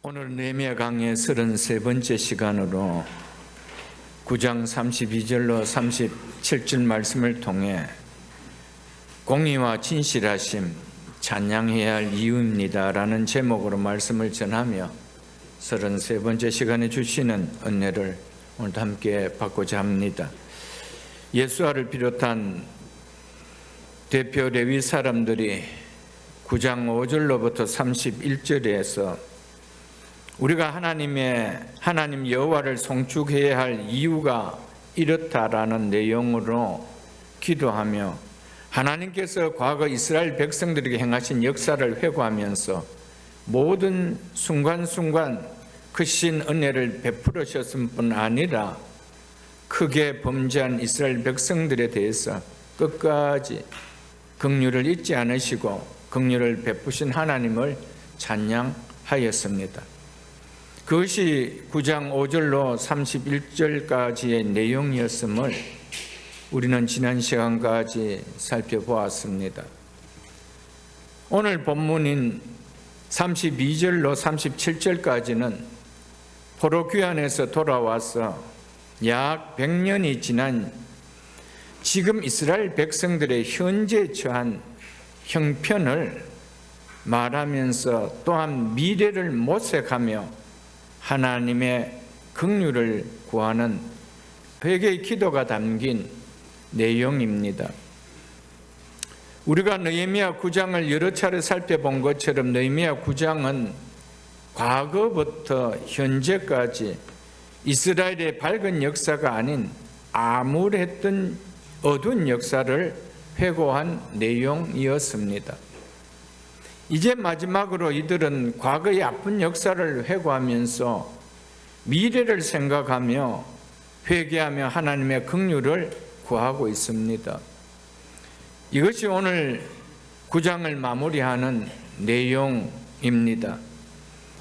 오늘 느헤미야 강의 33번째 시간으로 9장 32절로 37절 말씀을 통해 공의와 진실하심 찬양해야 할 이유입니다 라는 제목으로 말씀을 전하며 33번째 시간에 주시는 은혜를 오늘 함께 받고자 합니다. 예수아를 비롯한 대표 레위 사람들이 9장 5절로부터 31절에서 우리가 하나님 여호와를 송축해야 할 이유가 이렇다라는 내용으로 기도하며 하나님께서 과거 이스라엘 백성들에게 행하신 역사를 회고하면서 모든 순간순간 크신 은혜를 베풀으셨을 뿐 아니라 크게 범죄한 이스라엘 백성들에 대해서 끝까지 긍휼을 잊지 않으시고 긍휼을 베푸신 하나님을 찬양하였습니다. 그것이 9장 5절로 31절까지의 내용이었음을 우리는 지난 시간까지 살펴보았습니다. 오늘 본문인 32절로 37절까지는 포로 귀환에서 돌아와서 약 100년이 지난 지금 이스라엘 백성들의 현재 처한 형편을 말하면서 또한 미래를 모색하며 하나님의 긍휼을 구하는 회개의 기도가 담긴 내용입니다. 우리가 느헤미야 9장을 여러 차례 살펴본 것처럼 느헤미야 9장은 과거부터 현재까지 이스라엘의 밝은 역사가 아닌 암울했던 어두운 역사를 회고한 내용이었습니다. 이제 마지막으로 이들은 과거의 아픈 역사를 회고하면서 미래를 생각하며 회개하며 하나님의 긍휼을 구하고 있습니다. 이것이 오늘 9장을 마무리하는 내용입니다.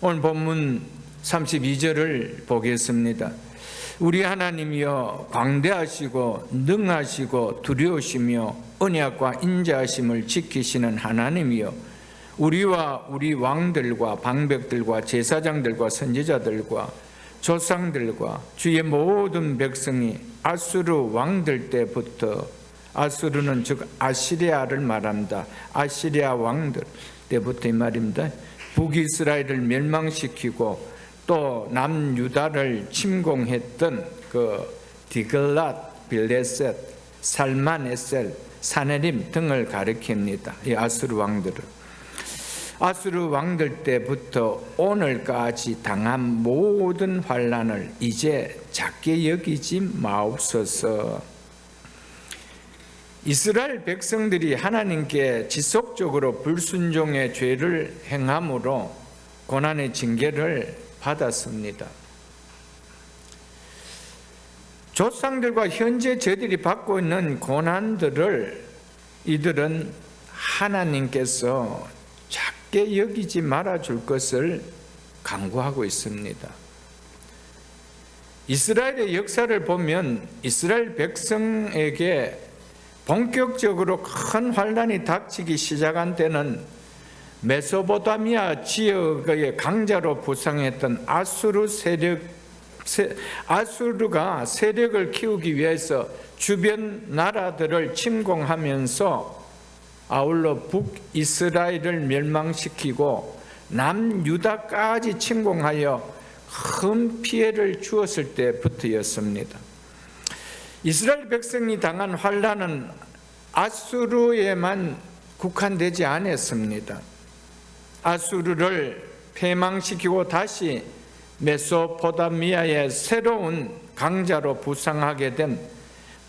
오늘 본문 32절을 보겠습니다. 우리 하나님이여 광대하시고 능하시고 두려우시며 언약과 인자하심을 지키시는 하나님이여 우리와 우리 왕들과 방백들과 제사장들과 선지자들과 조상들과 주의 모든 백성이 아수르 왕들 때부터, 아수르는 즉 아시리아를 말합니다. 아시리아 왕들 때부터 이 말입니다. 북이스라엘을 멸망시키고 또 남유다를 침공했던 그 디글랏 빌레셋, 살만에셀, 사네림 등을 가리킵니다. 이 아수르 왕들은 아수르 왕들 때부터 오늘까지 당한 모든 환난을 이제 작게 여기지 마옵소서. 이스라엘 백성들이 하나님께 지속적으로 불순종의 죄를 행함으로 고난의 징계를 받았습니다. 조상들과 현재 저들이 받고 있는 고난들을 이들은 하나님께서 작게 여기지 말아줄 것을 강구하고 있습니다. 이스라엘의 역사를 보면 이스라엘 백성에게 본격적으로 큰 환난이 닥치기 시작한 때는 메소포타미아 지역의 강자로 부상했던 아수르가 세력을 키우기 위해서 주변 나라들을 침공하면서 아울러 북이스라엘을 멸망시키고 남유다까지 침공하여 큰 피해를 주었을 때부터였습니다. 이스라엘 백성이 당한 환난은 아수르에만 국한되지 않았습니다. 아수르를 패망시키고 다시 메소포타미아의 새로운 강자로 부상하게 된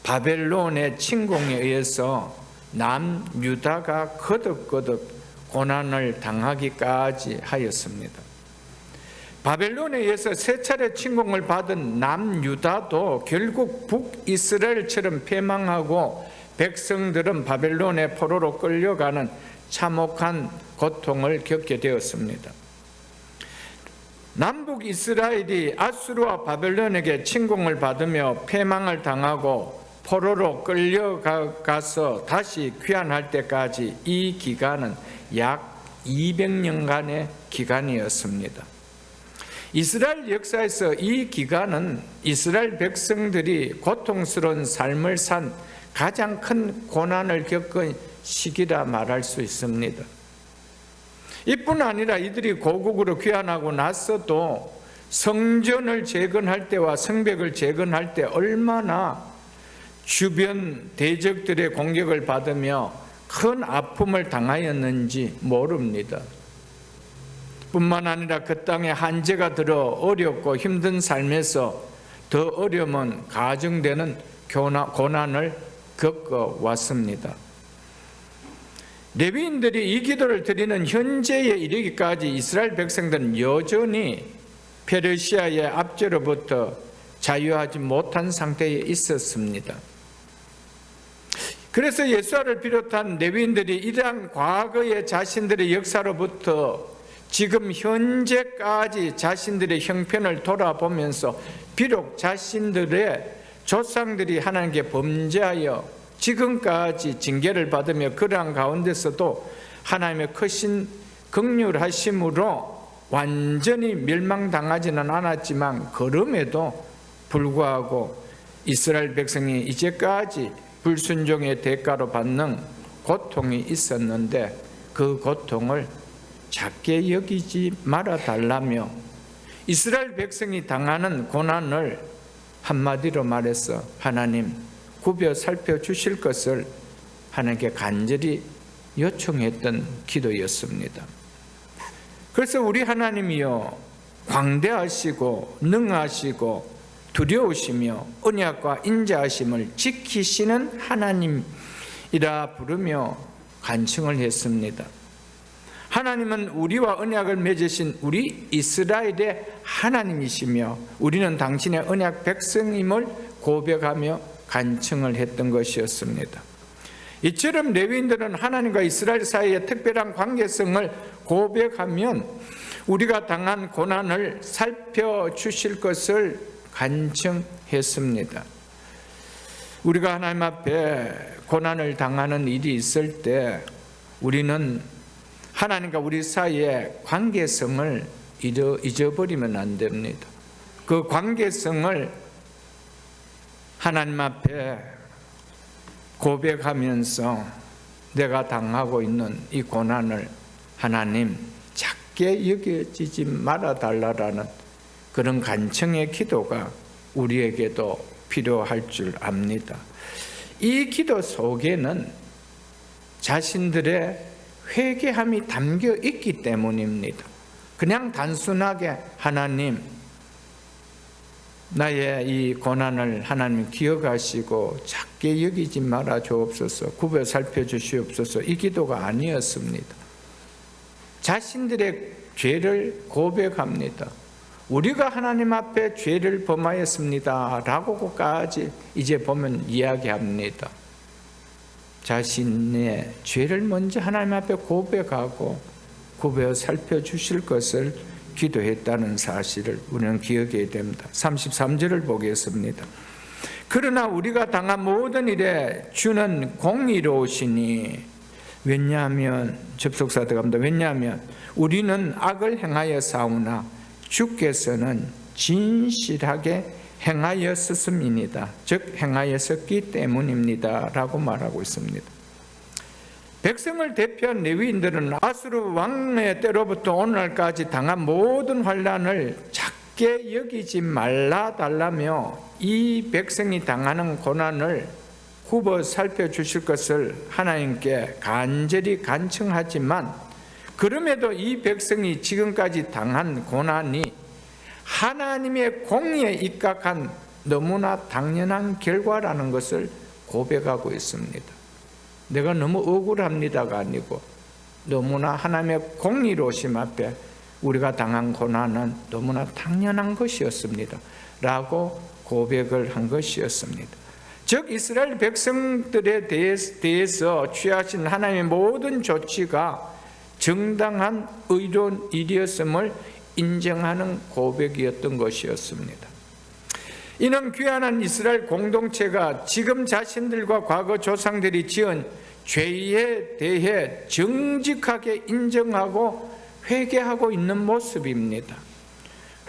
바벨론의 침공에 의해서 남유다가 거듭거듭 고난을 당하기까지 하였습니다. 바벨론에 의해서 세 차례 침공을 받은 남유다도 결국 북이스라엘처럼 패망하고 백성들은 바벨론의 포로로 끌려가는 참혹한 고통을 겪게 되었습니다. 남북 이스라엘이 아수르와 바벨론에게 침공을 받으며 패망을 당하고 포로로 끌려가서 다시 귀환할 때까지 이 기간은 약 200년간의 기간이었습니다. 이스라엘 역사에서 이 기간은 이스라엘 백성들이 고통스러운 삶을 산 가장 큰 고난을 겪은 시기라 말할 수 있습니다. 이뿐 아니라 이들이 고국으로 귀환하고 나서도 성전을 재건할 때와 성벽을 재건할 때 얼마나 주변 대적들의 공격을 받으며 큰 아픔을 당하였는지 모릅니다. 뿐만 아니라 그 땅에 한재가 들어 어렵고 힘든 삶에서 더 어려움은 가중되는 고난을 겪어왔습니다. 레위인들이 이 기도를 드리는 현재에 이르기까지 이스라엘 백성들은 여전히 페르시아의 압제로부터 자유하지 못한 상태에 있었습니다. 그래서 예수아를 비롯한 레위인들이 이러한 과거의 자신들의 역사로부터 지금 현재까지 자신들의 형편을 돌아보면서 비록 자신들의 조상들이 하나님께 범죄하여 지금까지 징계를 받으며 그러한 가운데서도 하나님의 크신 긍휼하심으로 완전히 멸망당하지는 않았지만 그럼에도 불구하고 이스라엘 백성이 이제까지 불순종의 대가로 받는 고통이 있었는데 그 고통을 작게 여기지 말아달라며 이스라엘 백성이 당하는 고난을 한마디로 말해서 하나님 굽여 살펴주실 것을 하나님께 간절히 요청했던 기도였습니다. 그래서 우리 하나님이요 광대하시고 능하시고 두려우시며 언약과 인자하심을 지키시는 하나님이라 부르며 간청을 했습니다. 하나님은 우리와 언약을 맺으신 우리 이스라엘의 하나님이시며 우리는 당신의 언약 백성임을 고백하며 간청을 했던 것이었습니다. 이처럼 레위인들은 하나님과 이스라엘 사이의 특별한 관계성을 고백하면 우리가 당한 고난을 살펴주실 것을 간청했습니다. 우리가 하나님 앞에 고난을 당하는 일이 있을 때 우리는 하나님과 우리 사이의 관계성을 잊어버리면 안 됩니다. 그 관계성을 하나님 앞에 고백하면서 내가 당하고 있는 이 고난을 하나님 작게 여겨지지 말아달라는 그런 간청의 기도가 우리에게도 필요할 줄 압니다. 이 기도 속에는 자신들의 회개함이 담겨 있기 때문입니다. 그냥 단순하게 하나님 나의 이 고난을 하나님 기억하시고 작게 여기지 말아 주옵소서, 굽어 살펴주시옵소서 이 기도가 아니었습니다. 자신들의 죄를 고백합니다. 우리가 하나님 앞에 죄를 범하였습니다 라고까지 이제 보면 이야기합니다. 자신의 죄를 먼저 하나님 앞에 고백하고 굽어 살펴주실 것을 기도했다는 사실을 우리는 기억해야 됩니다. 33절을 보겠습니다. 그러나 우리가 당한 모든 일에 주는 공의로우시니 왜냐하면 접속사 들어갑니다. 왜냐하면 우리는 악을 행하여 싸우나 주께서는 진실하게 행하였음이니이다. 즉 행하였었기 때문입니다 라고 말하고 있습니다. 백성을 대표한 레위인들은 아수르 왕의 때로부터 오늘날까지 당한 모든 환난을 작게 여기지 말라 달라며 이 백성이 당하는 고난을 굽어 살펴주실 것을 하나님께 간절히 간청하지만 그럼에도 이 백성이 지금까지 당한 고난이 하나님의 공의에 입각한 너무나 당연한 결과라는 것을 고백하고 있습니다. 내가 너무 억울합니다가 아니고 너무나 하나님의 공의로우심 앞에 우리가 당한 고난은 너무나 당연한 것이었습니다 라고 고백을 한 것이었습니다. 즉 이스라엘 백성들에 대해서 취하신 하나님의 모든 조치가 정당한 의로운 일이었음을 인정하는 고백이었던 것이었습니다. 이는 귀환한 이스라엘 공동체가 지금 자신들과 과거 조상들이 지은 죄에 대해 정직하게 인정하고 회개하고 있는 모습입니다.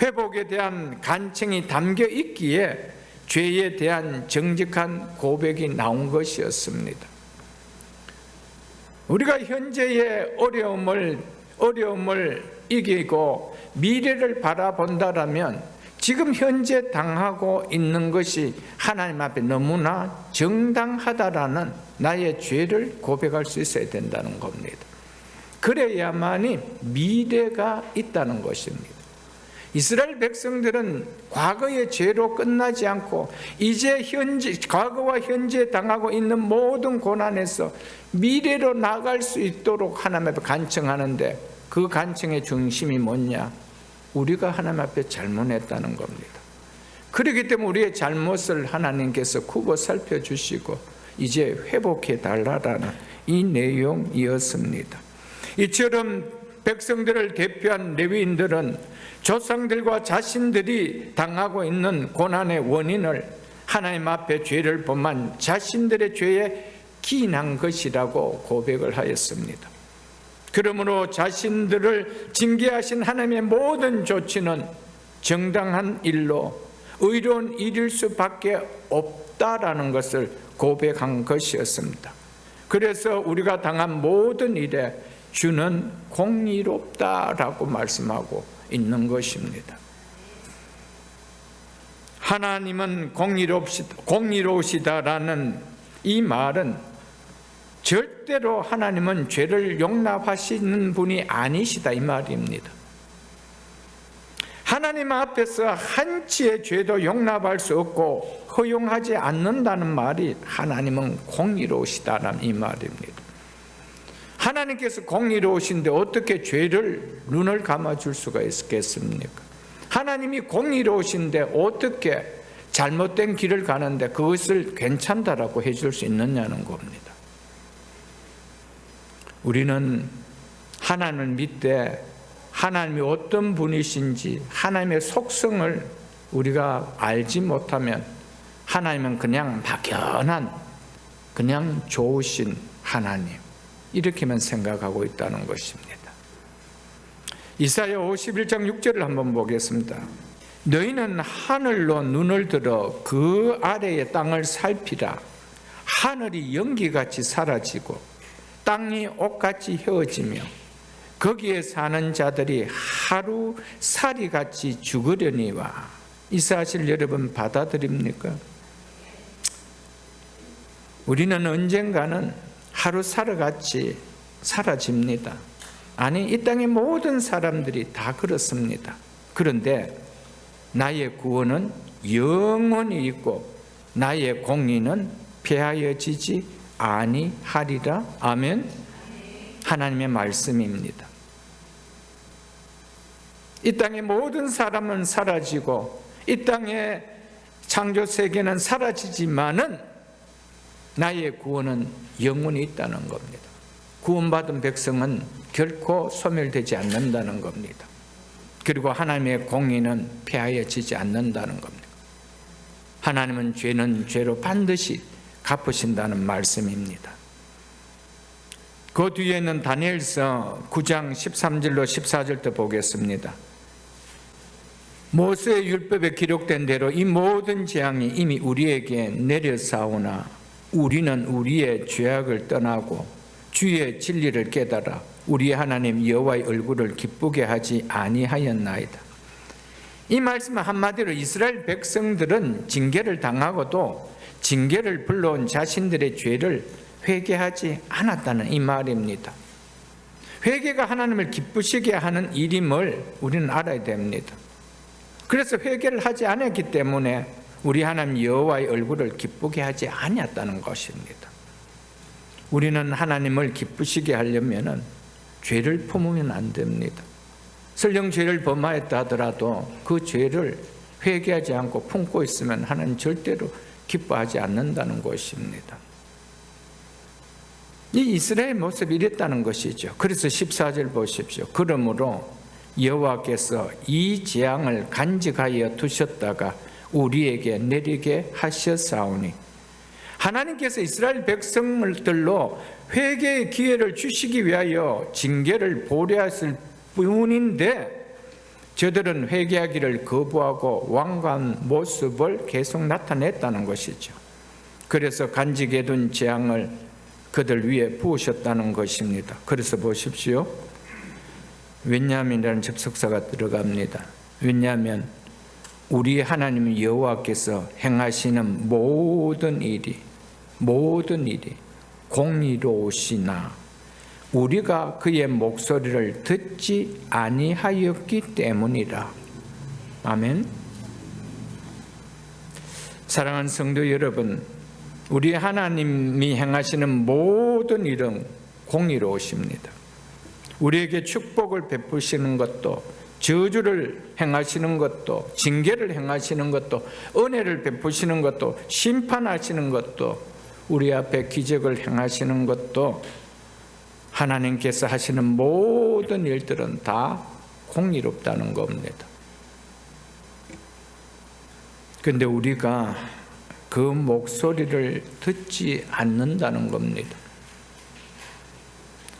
회복에 대한 간청이 담겨 있기에 죄에 대한 정직한 고백이 나온 것이었습니다. 우리가 현재의 어려움을 이기고 미래를 바라본다라면 지금 현재 당하고 있는 것이 하나님 앞에 너무나 정당하다라는 나의 죄를 고백할 수 있어야 된다는 겁니다. 그래야만이 미래가 있다는 것입니다. 이스라엘 백성들은 과거의 죄로 끝나지 않고 이제 과거와 현재 당하고 있는 모든 고난에서 미래로 나아갈 수 있도록 하나님 앞에 간청하는데, 그 간청의 중심이 뭐냐? 우리가 하나님 앞에 잘못했다는 겁니다. 그렇기 때문에 우리의 잘못을 하나님께서 굽어 살펴주시고 이제 회복해 달라라는 이 내용이었습니다. 이처럼 백성들을 대표한 레위인들은 조상들과 자신들이 당하고 있는 고난의 원인을 하나님 앞에 죄를 범한 자신들의 죄에 기인한 것이라고 고백을 하였습니다. 그러므로 자신들을 징계하신 하나님의 모든 조치는 정당한 일로 의로운 일일 수밖에 없다라는 것을 고백한 것이었습니다. 그래서 우리가 당한 모든 일에 주는 공의롭다라고 말씀하고 있는 것입니다. 하나님은 공의로우시다라는 이 말은 절대로 하나님은 죄를 용납하시는 분이 아니시다 이 말입니다. 하나님 앞에서 한치의 죄도 용납할 수 없고 허용하지 않는다는 말이 하나님은 공의로우시다라는 이 말입니다. 하나님께서 공의로우신데 어떻게 죄를 눈을 감아줄 수가 있겠습니까? 하나님이 공의로우신데 어떻게 잘못된 길을 가는데 그것을 괜찮다라고 해줄 수 있느냐는 겁니다. 우리는 하나님을 믿되 하나님이 어떤 분이신지 하나님의 속성을 우리가 알지 못하면 하나님은 그냥 막연한, 그냥 좋으신 하나님, 이렇게만 생각하고 있다는 것입니다. 이사야 51장 6절을 한번 보겠습니다. 너희는 하늘로 눈을 들어 그 아래의 땅을 살피라. 하늘이 연기같이 사라지고 땅이 옷같이 휘어지며 거기에 사는 자들이 하루살이같이 죽으려니와. 이 사실 여러분 받아들입니까? 우리는 언젠가는 하루살이같이 사라집니다. 아니, 이 땅의 모든 사람들이 다 그렇습니다. 그런데 나의 구원은 영원히 있고 나의 공의는 폐하여지지 아니하리라. 아멘. 하나님의 말씀입니다. 이 땅의 모든 사람은 사라지고 이 땅의 창조 세계는 사라지지만은 나의 구원은 영원히 있다는 겁니다. 구원받은 백성은 결코 소멸되지 않는다는 겁니다. 그리고 하나님의 공의는 폐하여지지 않는다는 겁니다. 하나님은 죄는 죄로 반드시 갚으신다는 말씀입니다. 그 뒤에는 다니엘서 9장 13절로 14절도 보겠습니다. 모세의 율법에 기록된 대로 이 모든 재앙이 이미 우리에게 내려사오나 우리는 우리의 죄악을 떠나고 주의 진리를 깨달아 우리의 하나님 여호와의 얼굴을 기쁘게 하지 아니하였나이다. 이 말씀은 한마디로 이스라엘 백성들은 징계를 당하고도 징계를 불러온 자신들의 죄를 회개하지 않았다는 이 말입니다. 회개가 하나님을 기쁘시게 하는 일임을 우리는 알아야 됩니다. 그래서 회개를 하지 않았기 때문에 우리 하나님 여호와의 얼굴을 기쁘게 하지 않았다는 것입니다. 우리는 하나님을 기쁘시게 하려면 죄를 품으면 안 됩니다. 설령 죄를 범하였다 하더라도 그 죄를 회개하지 않고 품고 있으면 하나님 절대로 기뻐하지 않는다는 것입니다. 이 이스라엘 모습이 이랬다는 것이죠. 그래서 14절 보십시오. 그러므로 여호와께서 이 재앙을 간직하여 두셨다가 우리에게 내리게 하셨사오니. 하나님께서 이스라엘 백성들로 회개의 기회를 주시기 위하여 징계를 보내었을 뿐인데 저들은 회개하기를 거부하고 완고한 모습을 계속 나타냈다는 것이죠. 그래서 간직해 둔 재앙을 그들 위에 부으셨다는 것입니다. 그래서 보십시오. 왜냐하면이라는 접속사가 들어갑니다. 왜냐하면 우리 하나님 여호와께서 행하시는 모든 일이 공의로우시나 우리가 그의 목소리를 듣지 아니하였기 때문이라. 아멘. 사랑하는 성도 여러분, 우리 하나님이 행하시는 모든 일은 공의로우십니다. 우리에게 축복을 베푸시는 것도, 저주를 행하시는 것도, 징계를 행하시는 것도, 은혜를 베푸시는 것도, 심판하시는 것도, 우리 앞에 기적을 행하시는 것도, 하나님께서 하시는 모든 일들은 다 공의롭다는 겁니다. 그런데 우리가 그 목소리를 듣지 않는다는 겁니다.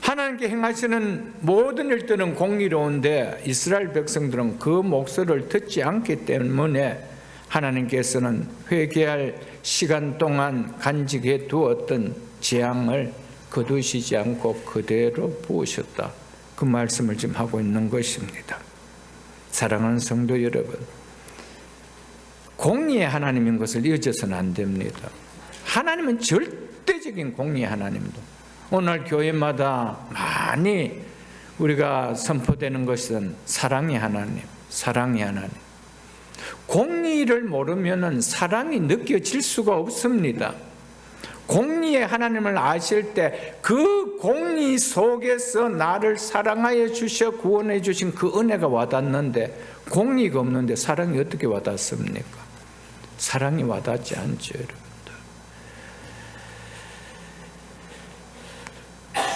하나님께 행하시는 모든 일들은 공의로운데 이스라엘 백성들은 그 목소리를 듣지 않기 때문에 하나님께서는 회개할 시간 동안 간직해 두었던 재앙을 거두시지 않고 그대로 부으셨다. 그 말씀을 지금 하고 있는 것입니다. 사랑하는 성도 여러분, 공의의 하나님인 것을 잊어서는 안 됩니다. 하나님은 절대적인 공의의 하나님입니다. 오늘 교회마다 많이 우리가 선포되는 것은 사랑의 하나님, 사랑의 하나님. 공의를 모르면 사랑이 느껴질 수가 없습니다. 공의의 하나님을 아실 때 그 공의 속에서 나를 사랑하여 주셔 구원해 주신 그 은혜가 와닿는데, 공의가 없는데 사랑이 어떻게 와닿습니까? 사랑이 와닿지 않죠, 여러분들.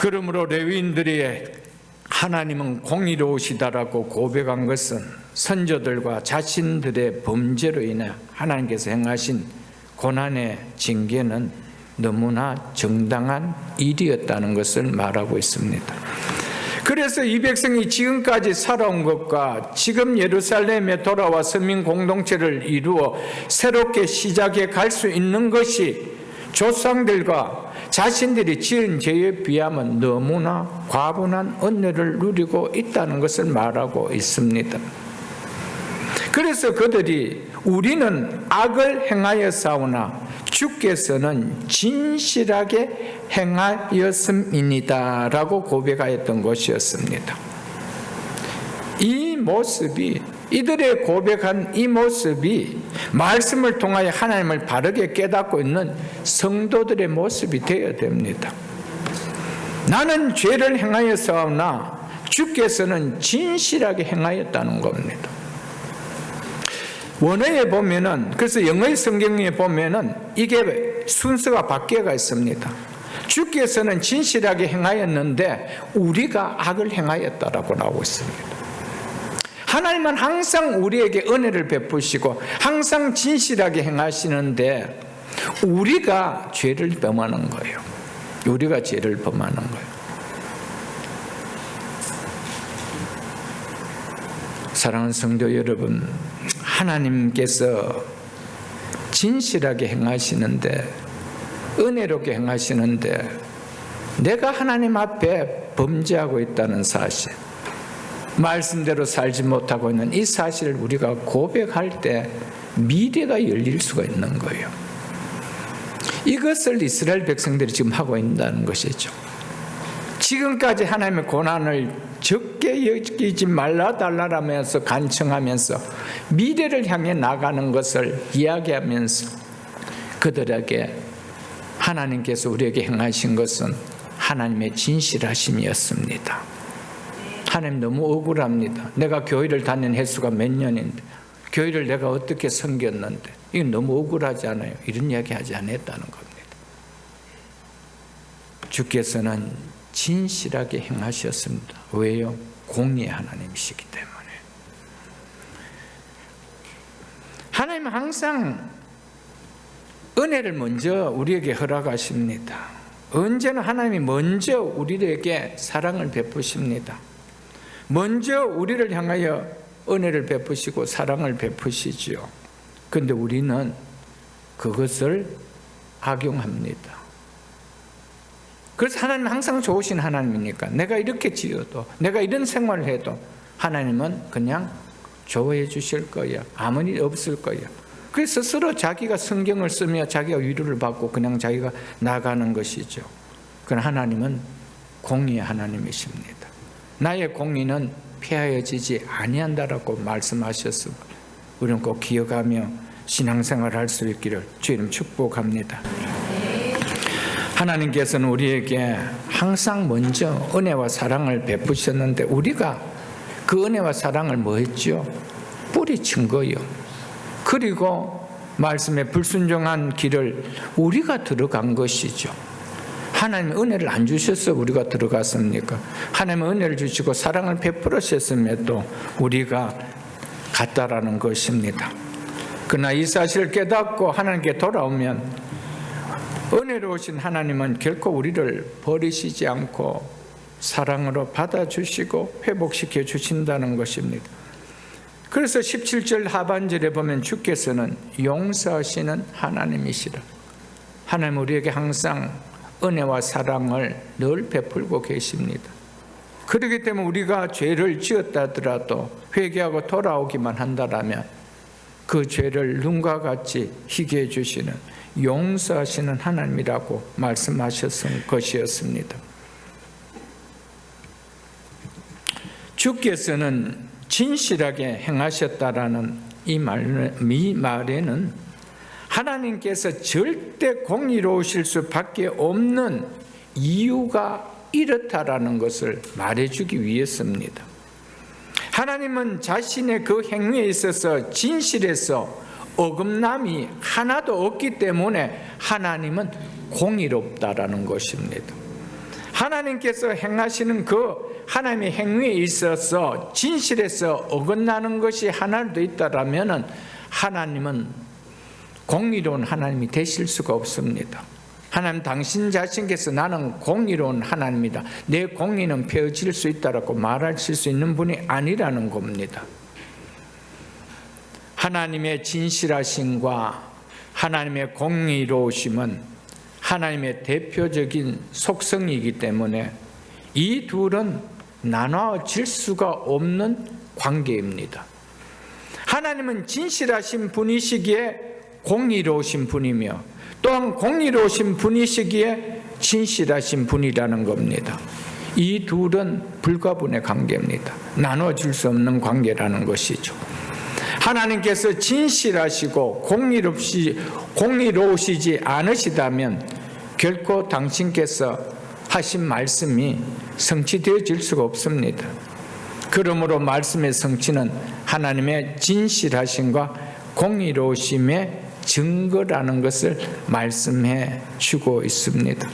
그러므로 레위인들이 하나님은 공의로우시다라고 고백한 것은 선조들과 자신들의 범죄로 인해 하나님께서 행하신 고난의 징계는 너무나 정당한 일이었다는 것을 말하고 있습니다. 그래서 이 백성이 지금까지 살아온 것과 지금 예루살렘에 돌아와 서민 공동체를 이루어 새롭게 시작해 갈 수 있는 것이 조상들과 자신들이 지은 죄에 비하면 너무나 과분한 은혜를 누리고 있다는 것을 말하고 있습니다. 그래서 그들이 우리는 악을 행하였사오나 주께서는 진실하게 행하였음이니라 라고 고백하였던 것이었습니다. 이 모습이, 이들의 고백한 이 모습이 말씀을 통하여 하나님을 바르게 깨닫고 있는 성도들의 모습이 되어야 됩니다. 나는 죄를 행하였사오나 주께서는 진실하게 행하였다는 겁니다. 원어에 보면은, 그래서 영어의 성경에 보면은 이게 순서가 바뀌어가 있습니다. 주께서는 진실하게 행하였는데 우리가 악을 행하였다라고 나오고 있습니다. 하나님은 항상 우리에게 은혜를 베푸시고 항상 진실하게 행하시는데 우리가 죄를 범하는 거예요. 우리가 죄를 범하는 거예요. 사랑하는 성도 여러분, 하나님께서 진실하게 행하시는데, 은혜롭게 행하시는데 내가 하나님 앞에 범죄하고 있다는 사실, 말씀대로 살지 못하고 있는 이 사실을 우리가 고백할 때 미래가 열릴 수가 있는 거예요. 이것을 이스라엘 백성들이 지금 하고 있다는 것이죠. 지금까지 하나님의 고난을 적게 여기지 말라달라라면서 간청하면서 미래를 향해 나가는 것을 이야기하면서 그들에게 하나님께서 우리에게 행하신 것은 하나님의 진실하심이었습니다. 하나님 너무 억울합니다. 내가 교회를 다닌 횟수가 몇 년인데, 교회를 내가 어떻게 섬겼는데 이건 너무 억울하지 않아요? 이런 이야기 하지 않았다는 겁니다. 주께서는 진실하게 행하셨습니다. 왜요? 공의의 하나님이시기 때문에. 하나님은 항상 은혜를 먼저 우리에게 허락하십니다. 언제나 하나님이 먼저 우리에게 사랑을 베푸십니다. 먼저 우리를 향하여 은혜를 베푸시고 사랑을 베푸시지요. 그런데 우리는 그것을 악용합니다. 그래서 하나님은 항상 좋으신 하나님이니까 내가 이렇게 지어도, 내가 이런 생활을 해도 하나님은 그냥 좋아해 주실 거야. 아무 일 없을 거야. 그래서 스스로 자기가 성경을 쓰며 자기가 위로를 받고 그냥 자기가 나가는 것이죠. 그러나 하나님은 공의의 하나님이십니다. 나의 공의는 폐하여지지 아니한다라고 말씀하셨으므로 우리는 꼭 기억하며 신앙생활을 할 수 있기를 주의 이름 축복합니다. 하나님께서는 우리에게 항상 먼저 은혜와 사랑을 베푸셨는데 우리가 그 은혜와 사랑을 뭐 했죠? 뿌리친 거요. 그리고 말씀에 불순종한 길을 우리가 들어간 것이죠. 하나님은 은혜를 안 주셔서 우리가 들어갔습니까? 하나님은 은혜를 주시고 사랑을 베풀으셨음에도 우리가 갔다라는 것입니다. 그러나 이 사실을 깨닫고 하나님께 돌아오면 은혜로우신 하나님은 결코 우리를 버리시지 않고 사랑으로 받아주시고 회복시켜 주신다는 것입니다. 그래서 17절 하반절에 보면 주께서는 용서하시는 하나님이시라. 하나님 우리에게 항상 은혜와 사랑을 늘 베풀고 계십니다. 그렇기 때문에 우리가 죄를 지었다 하더라도 회개하고 돌아오기만 한다면 그 죄를 눈과 같이 희게 해주시는 용서하시는 하나님이라고 말씀하셨던 것이었습니다. 주께서는 진실하게 행하셨다라는 이 말에는 하나님께서 절대 공의로우실 수밖에 없는 이유가 이렇다라는 것을 말해주기 위해서입니다. 하나님은 자신의 그 행위에 있어서 진실해서 어긋남이 하나도 없기 때문에 하나님은 공의롭다라는 것입니다. 하나님께서 행하시는 그 하나님의 행위에 있어서 진실해서 어긋나는 것이 하나도 있다라면 하나님은 공의로운 하나님이 되실 수가 없습니다. 하나님 당신 자신께서 나는 공의로운 하나님이다, 내 공의는 펴질 수 있다라고 말하실 수 있는 분이 아니라는 겁니다. 하나님의 진실하심과 하나님의 공의로우심은 하나님의 대표적인 속성이기 때문에 이 둘은 나눠질 수가 없는 관계입니다. 하나님은 진실하신 분이시기에 공의로우신 분이며 또한 공의로우신 분이시기에 진실하신 분이라는 겁니다. 이 둘은 불가분의 관계입니다. 나눠질 수 없는 관계라는 것이죠. 하나님께서 진실하시고 공의로우시지 않으시다면 결코 당신께서 하신 말씀이 성취되어질 수가 없습니다. 그러므로 말씀의 성취는 하나님의 진실하심과 공의로우심의 증거라는 것을 말씀해 주고 있습니다.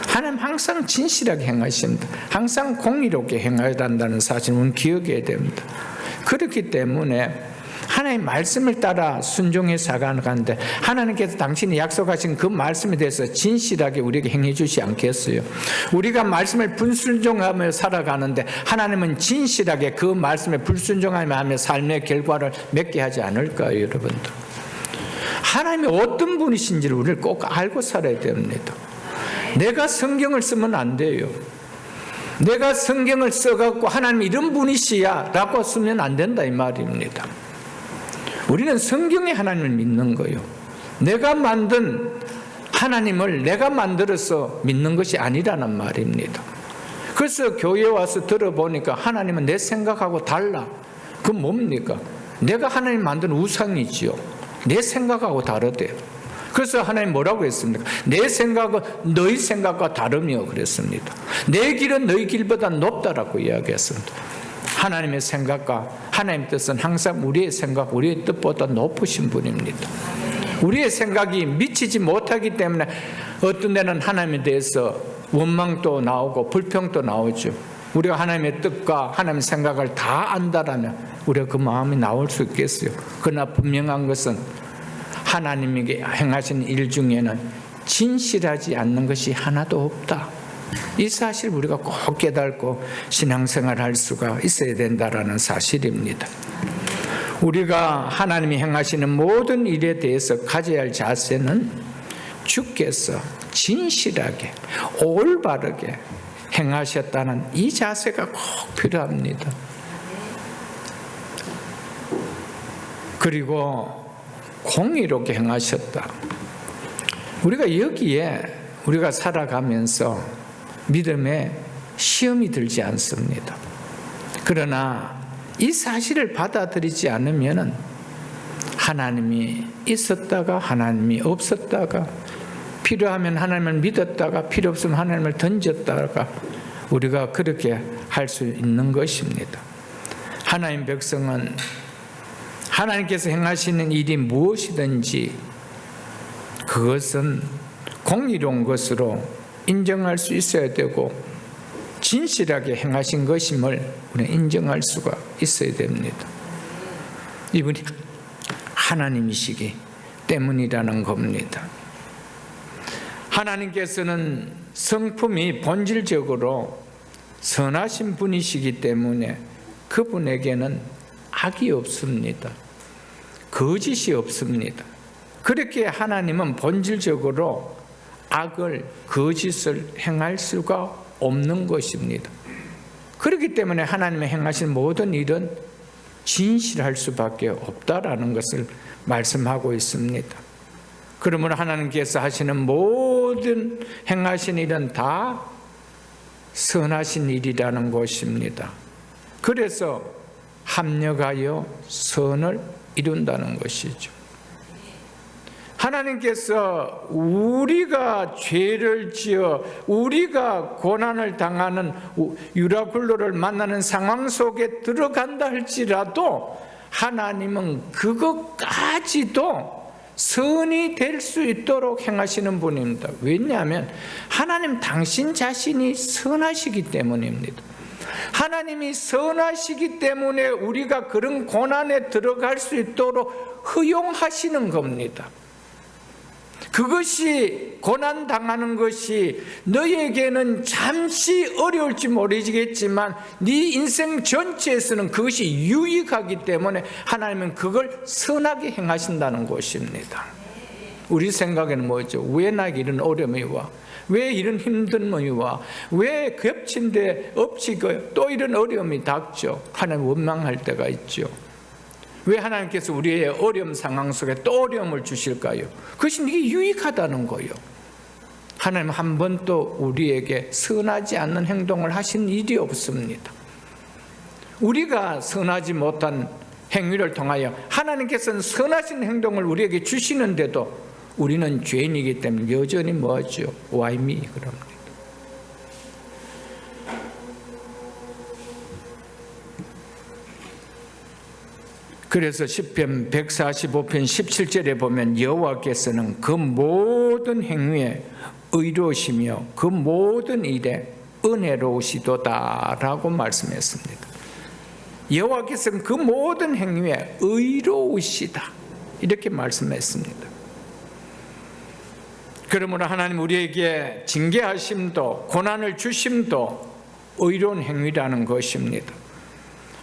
하나님 항상 진실하게 행하십니다. 항상 공의롭게 행해야 한다는 사실은 기억해야 됩니다. 그렇기 때문에 하나님 말씀을 따라 순종해 살아가는데 하나님께서 당신이 약속하신 그 말씀에 대해서 진실하게 우리에게 행해 주시지 않겠어요? 우리가 말씀을 불순종하며 살아가는데 하나님은 진실하게 그 말씀에 불순종하며 삶의 결과를 맺게 하지 않을까요, 여러분들? 하나님이 어떤 분이신지를 우리를 꼭 알고 살아야 됩니다. 내가 성경을 쓰면 안 돼요. 내가 성경을 써갖고 하나님 이런 분이시야 라고 쓰면 안 된다 이 말입니다. 우리는 성경의 하나님을 믿는 거예요. 내가 만든 하나님을 내가 만들어서 믿는 것이 아니라는 말입니다. 그래서 교회에 와서 들어보니까 하나님은 내 생각하고 달라. 그건 뭡니까? 내가 하나님 만든 우상이지요. 내 생각하고 다르대요. 그래서 하나님 뭐라고 했습니까? 내 생각은 너희 생각과 다르며 그랬습니다. 내 길은 너희 길보다 높다라고 이야기했습니다. 하나님의 생각과 하나님의 뜻은 항상 우리의 생각, 우리의 뜻보다 높으신 분입니다. 우리의 생각이 미치지 못하기 때문에 어떤 데는 하나님에 대해서 원망도 나오고 불평도 나오죠. 우리가 하나님의 뜻과 하나님의 생각을 다 안다라면 우리가 그 마음이 나올 수 있겠어요. 그러나 분명한 것은 하나님에게 행하신 일 중에는 진실하지 않는 것이 하나도 없다. 이 사실 우리가 꼭 깨닫고 신앙생활을 할 수가 있어야 된다라는 사실입니다. 우리가 하나님이 행하시는 모든 일에 대해서 가져야 할 자세는 주께서 진실하게 올바르게 행하셨다는 이 자세가 꼭 필요합니다. 그리고 공의롭게 행하셨다. 우리가 여기에 우리가 살아가면서 믿음에 시험이 들지 않습니다. 그러나 이 사실을 받아들이지 않으면 하나님이 있었다가 하나님이 없었다가 필요하면 하나님을 믿었다가 필요 없으면 하나님을 던졌다가 우리가 그렇게 할 수 있는 것입니다. 하나님 백성은 하나님께서 행하시는 일이 무엇이든지 그것은 공의로운 것으로 인정할 수 있어야 되고 진실하게 행하신 것임을 우리는 인정할 수가 있어야 됩니다. 이분이 하나님이시기 때문이라는 겁니다. 하나님께서는 성품이 본질적으로 선하신 분이시기 때문에 그분에게는 악이 없습니다. 거짓이 없습니다. 그렇게 하나님은 본질적으로 악을, 거짓을 행할 수가 없는 것입니다. 그렇기 때문에 하나님의 행하신 모든 일은 진실할 수밖에 없다라는 것을 말씀하고 있습니다. 그러므로 하나님께서 하시는 모든 행하신 일은 다 선하신 일이라는 것입니다. 그래서 합력하여 선을 이룬다는 것이죠. 하나님께서 우리가 죄를 지어 우리가 고난을 당하는 유라굴로를 만나는 상황 속에 들어간다 할지라도 하나님은 그것까지도 선이 될 수 있도록 행하시는 분입니다. 왜냐하면 하나님 당신 자신이 선하시기 때문입니다. 하나님이 선하시기 때문에 우리가 그런 고난에 들어갈 수 있도록 허용하시는 겁니다. 그것이 고난당하는 것이 너에게는 잠시 어려울지 모르겠지만 네 인생 전체에서는 그것이 유익하기 때문에 하나님은 그걸 선하게 행하신다는 것입니다. 우리 생각에는 뭐죠? 왜 나에게 이런 어려움이 와? 왜 이런 힘듦이 와? 왜 겹친데 엎치고 또 이런 어려움이 닥쳐? 하나님 원망할 때가 있죠. 왜 하나님께서 우리의 어려움 상황 속에 또 어려움을 주실까요? 그것이 이게 유익하다는 거예요. 하나님 한 번도 우리에게 선하지 않는 행동을 하신 일이 없습니다. 우리가 선하지 못한 행위를 통하여 하나님께서는 선하신 행동을 우리에게 주시는데도 우리는 죄인이기 때문에 여전히 뭐죠? 와임이 그럽니다. 그래서 시편 145편 17절에 보면 여호와께서는 그 모든 행위에 의로우시며 그 모든 일에 은혜로우시도다라고 말씀했습니다. 여호와께서는 그 모든 행위에 의로우시다 이렇게 말씀했습니다. 그러므로 하나님 우리에게 징계하심도 고난을 주심도 의로운 행위라는 것입니다.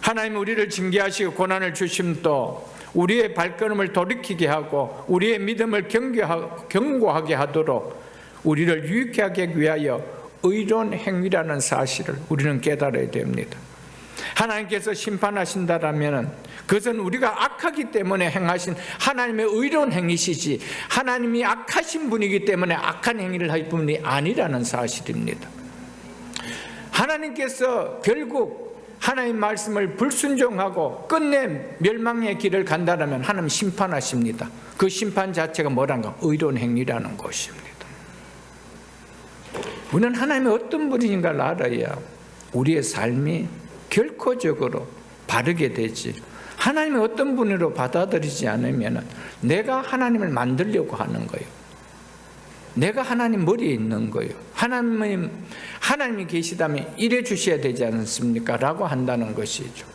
하나님 우리를 징계하시고 고난을 주심도 우리의 발걸음을 돌이키게 하고 우리의 믿음을 견고하게 하도록 우리를 유익하게 하기 위하여 의로운 행위라는 사실을 우리는 깨달아야 됩니다. 하나님께서 심판하신다라면 그것은 우리가 악하기 때문에 행하신 하나님의 의로운 행위시지 하나님이 악하신 분이기 때문에 악한 행위를 할 분이 아니라는 사실입니다. 하나님께서 결국 하나님 말씀을 불순종하고 끝내 멸망의 길을 간다면 하나님 심판하십니다. 그 심판 자체가 뭐란가? 의로운 행위라는 것입니다. 우리는 하나님이 어떤 분인가를 알아야 우리의 삶이 결코적으로 바르게 되지. 하나님이 어떤 분으로 받아들이지 않으면 내가 하나님을 만들려고 하는 거예요. 내가 하나님 머리에 있는 거예요. 하나님이 계시다면 이래 주셔야 되지 않습니까? 라고 한다는 것이죠.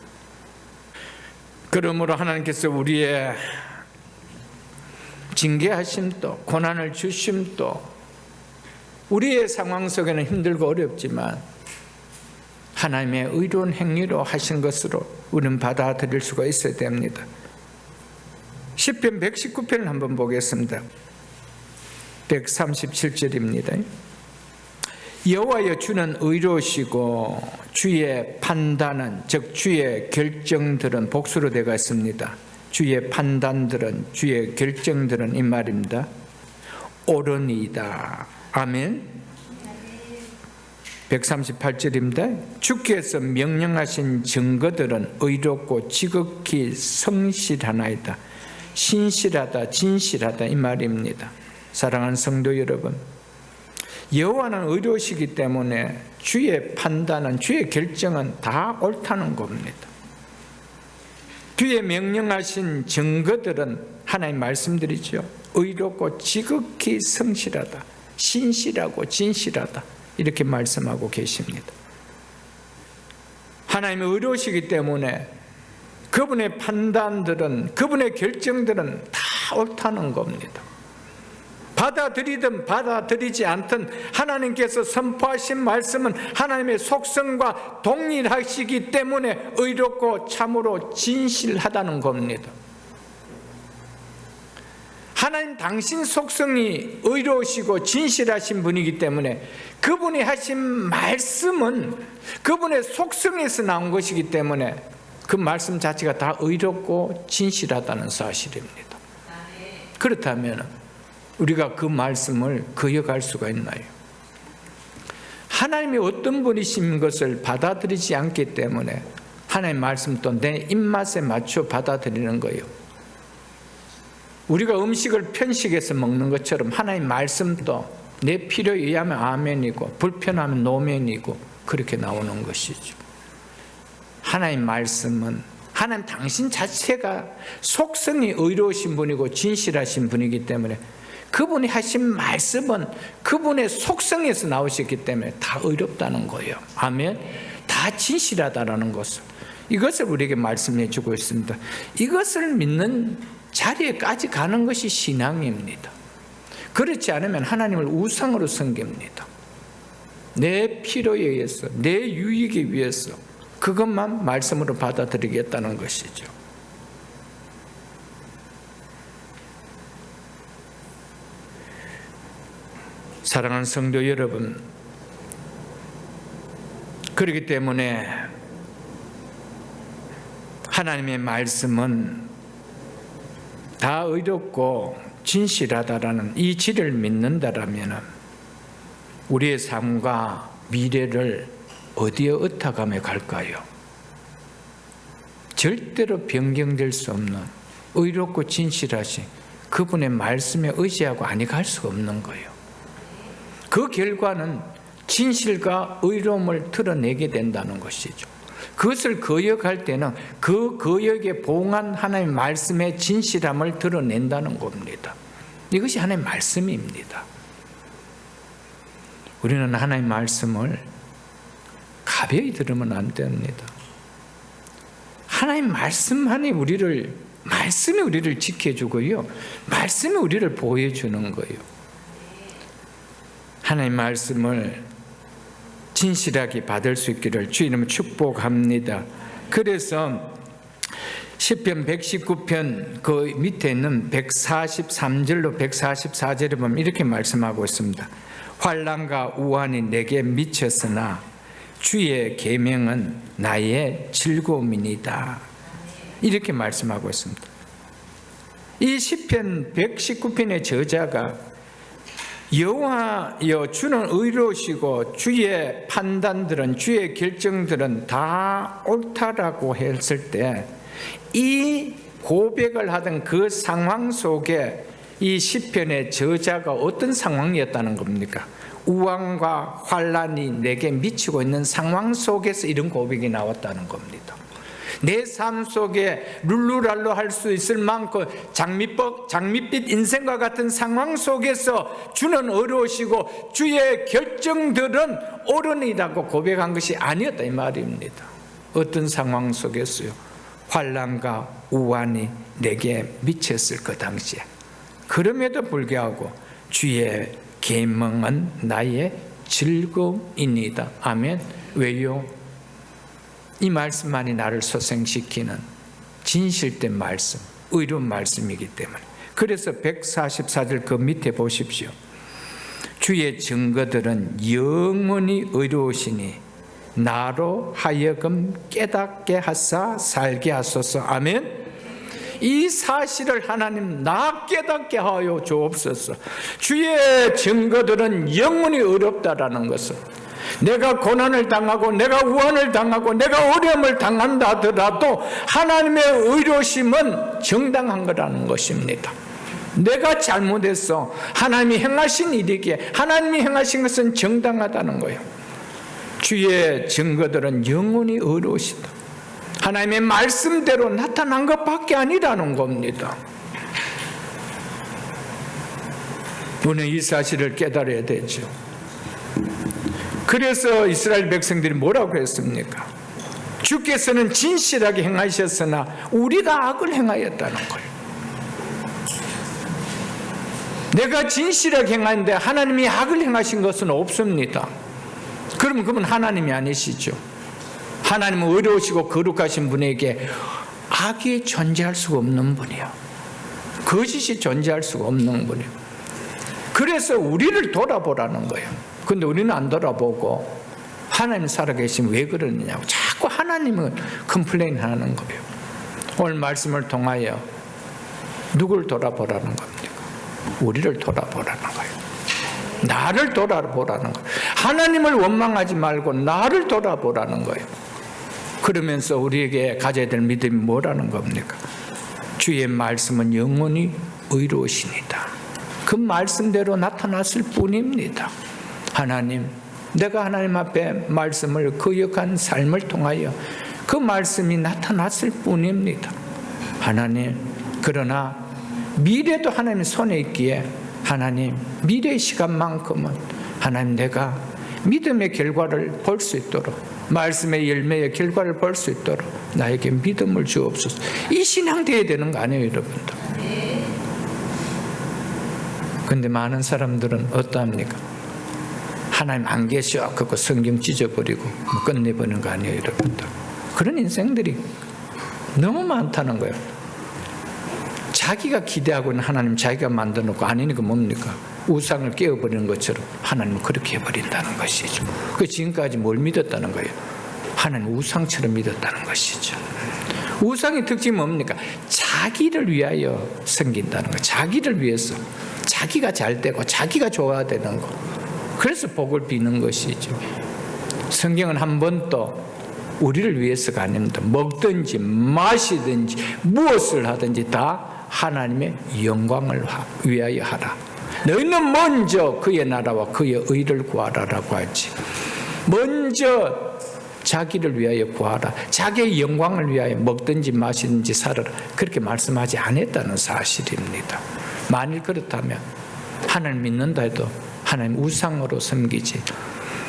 그러므로 하나님께서 우리의 징계하심도 고난을 주심도 우리의 상황 속에는 힘들고 어렵지만 하나님의 의로운 행위로 하신 것으로 우리는 받아들일 수가 있어야 됩니다. 시편 119편을 한번 보겠습니다. 137절입니다. 여호와여 주는 의로우시고 주의 판단은, 즉 주의 결정들은, 복수로 되어 있습니다. 주의 판단들은, 주의 결정들은, 이 말입니다, 옳으니이다. 아멘. 138절입니다. 주께서 명령하신 증거들은 의롭고 지극히 성실하나이다. 신실하다, 진실하다, 이 말입니다. 사랑하는 성도 여러분, 여호와는 의로우시기 때문에 주의 판단은, 주의 결정은 다 옳다는 겁니다. 주의 명령하신 증거들은, 하나님 말씀드리죠, 의롭고 지극히 성실하다, 신실하고 진실하다, 이렇게 말씀하고 계십니다. 하나님이 의로우시기 때문에 그분의 판단들은, 그분의 결정들은 다 옳다는 겁니다. 받아들이든 받아들이지 않든 하나님께서 선포하신 말씀은 하나님의 속성과 동일하시기 때문에 의롭고 참으로 진실하다는 겁니다. 하나님 당신 속성이 의로우시고 진실하신 분이기 때문에 그분이 하신 말씀은 그분의 속성에서 나온 것이기 때문에 그 말씀 자체가 다 의롭고 진실하다는 사실입니다. 그렇다면 우리가 그 말씀을 거역할 수가 있나요? 하나님이 어떤 분이신 것을 받아들이지 않기 때문에 하나님의 말씀도 내 입맛에 맞춰 받아들이는 거예요. 우리가 음식을 편식해서 먹는 것처럼 하나님의 말씀도 내 필요에 의하면 아멘이고 불편하면 노멘이고 그렇게 나오는 것이죠. 하나님의 말씀은 하나님 당신 자체가 속성이 의로우신 분이고 진실하신 분이기 때문에 그분이 하신 말씀은 그분의 속성에서 나오셨기 때문에 다 의롭다는 거예요. 아멘. 다 진실하다라는 것을, 이것을 우리에게 말씀해 주고 있습니다. 이것을 믿는 자리에까지 가는 것이 신앙입니다. 그렇지 않으면 하나님을 우상으로 섬깁니다. 내 필요에 의해서, 내 유익을 위해서 그것만 말씀으로 받아들이겠다는 것이죠. 사랑하는 성도 여러분, 그렇기 때문에 하나님의 말씀은 다 의롭고 진실하다라는 이 진리를 믿는다라면 우리의 삶과 미래를 어디에 의탁하며 갈까요? 절대로 변경될 수 없는 의롭고 진실하신 그분의 말씀에 의지하고 아니 갈 수가 없는 거예요. 그 결과는 진실과 의로움을 드러내게 된다는 것이죠. 그것을 거역할 때는 그 거역에 봉한 하나님의 말씀의 진실함을 드러낸다는 겁니다. 이것이 하나님의 말씀입니다. 우리는 하나님의 말씀을 가벼이 들으면 안 됩니다. 하나님 말씀만이 말씀이 우리를 지켜주고요, 말씀이 우리를 보호해주는 거예요. 하나님 말씀을 진실하게 받을 수 있기를 주 이름으로 축복합니다. 그래서 시편 119편 그 밑에 있는 143절로 144절에 보면 이렇게 말씀하고 있습니다. 환난과 우환이 내게 미쳤으나 주의 계명은 나의 즐거움이니이다. 이렇게 말씀하고 있습니다. 이 시편 119편의 저자가 여호와여 주는 의로우시고 주의 판단들은, 주의 결정들은 다 옳다라고 했을 때 이 고백을 하던 그 상황 속에 이 시편의 저자가 어떤 상황이었다는 겁니까? 우환과 환난이 내게 미치고 있는 상황 속에서 이런 고백이 나왔다는 겁니다. 내 삶 속에 룰루랄루 할 수 있을 만큼 장밋빛 인생과 같은 상황 속에서 주는 의로우시고 주의 결정들은 옳으니라고 고백한 것이 아니었다 이 말입니다. 어떤 상황 속에서요? 환난과 우환이 내게 미쳤을 그 당시에. 그럼에도 불구하고 주의 계명은 나의 즐거움이니이다. 아멘. 왜요? 이 말씀만이 나를 소생시키는 진실된 말씀, 의로운 말씀이기 때문에. 그래서 144절 그 밑에 보십시오. 주의 증거들은 영원히 의로우시니 나로 하여금 깨닫게 하사 살게 하소서. 아멘. 이 사실을 하나님 나 깨닫게 하여 주옵소서. 주의 증거들은 영원히 의롭다라는 것은 내가 고난을 당하고 내가 우환을 당하고 내가 어려움을 당한다 하더라도 하나님의 의로심은 정당한 거라는 것입니다. 내가 잘못해서 하나님이 행하신 일이기에 하나님이 행하신 것은 정당하다는 거예요. 주의 증거들은 영원히 의로우시다. 하나님의 말씀대로 나타난 것밖에 아니라는 겁니다. 우리는 이 사실을 깨달아야 되죠. 그래서 이스라엘 백성들이 뭐라고 했습니까? 주께서는 진실하게 행하셨으나 우리가 악을 행하였다는 거예요. 내가 진실하게 행하는데 하나님이 악을 행하신 것은 없습니다. 그러면 그분 하나님이 아니시죠. 하나님은 의로우시고 거룩하신 분에게 악이 존재할 수가 없는 분이요, 거짓이 존재할 수가 없는 분이요. 그래서 우리를 돌아보라는 거예요. 근데 우리는 안 돌아보고 하나님 살아계시면 왜 그러느냐고 자꾸 하나님을 컴플레인 하는 거예요. 오늘 말씀을 통하여 누굴 돌아보라는 겁니까? 우리를 돌아보라는 거예요. 나를 돌아보라는 거예요. 하나님을 원망하지 말고 나를 돌아보라는 거예요. 그러면서 우리에게 가져야 될 믿음이 뭐라는 겁니까? 주의 말씀은 영원히 의로우시니다. 그 말씀대로 나타났을 뿐입니다. 하나님, 내가 하나님 앞에 말씀을 거역한 삶을 통하여 그 말씀이 나타났을 뿐입니다. 하나님, 그러나 미래도 하나님 손에 있기에 하나님, 미래의 시간만큼은 하나님 내가 믿음의 결과를 볼 수 있도록, 말씀의 열매의 결과를 볼 수 있도록 나에게 믿음을 주옵소서. 이 신앙 되어야 되는 거 아니에요, 여러분들? 근데 많은 사람들은 어떠합니까? 하나님 안 계셔 그거 성경 찢어버리고 끝내버리는 거 아니에요, 여러분들? 그런 인생들이 너무 많다는 거예요. 자기가 기대하고 있는 하나님 자기가 만들어놓고 아니니까 뭡니까? 우상을 깨워버리는 것처럼 하나님은 그렇게 해버린다는 것이죠. 그 지금까지 뭘 믿었다는 거예요? 하나님 우상처럼 믿었다는 것이죠. 우상의 특징이 뭡니까? 자기를 위하여 섬긴다는 거예요. 자기를 위해서, 자기가 잘 되고 자기가 좋아야 되는 거. 그래서 복을 비는 것이죠. 성경은 한 번도 우리를 위해서가 아닙니다. 먹든지 마시든지 무엇을 하든지 다 하나님의 영광을 위하여 하라. 너희는 먼저 그의 나라와 그의 의를 구하라라고 하지. 먼저 자기를 위하여 구하라. 자기의 영광을 위하여 먹든지 마시든지 살아라. 그렇게 말씀하지 않았다는 사실입니다. 만일 그렇다면 하나님 믿는다 해도 하나님 우상으로 섬기지,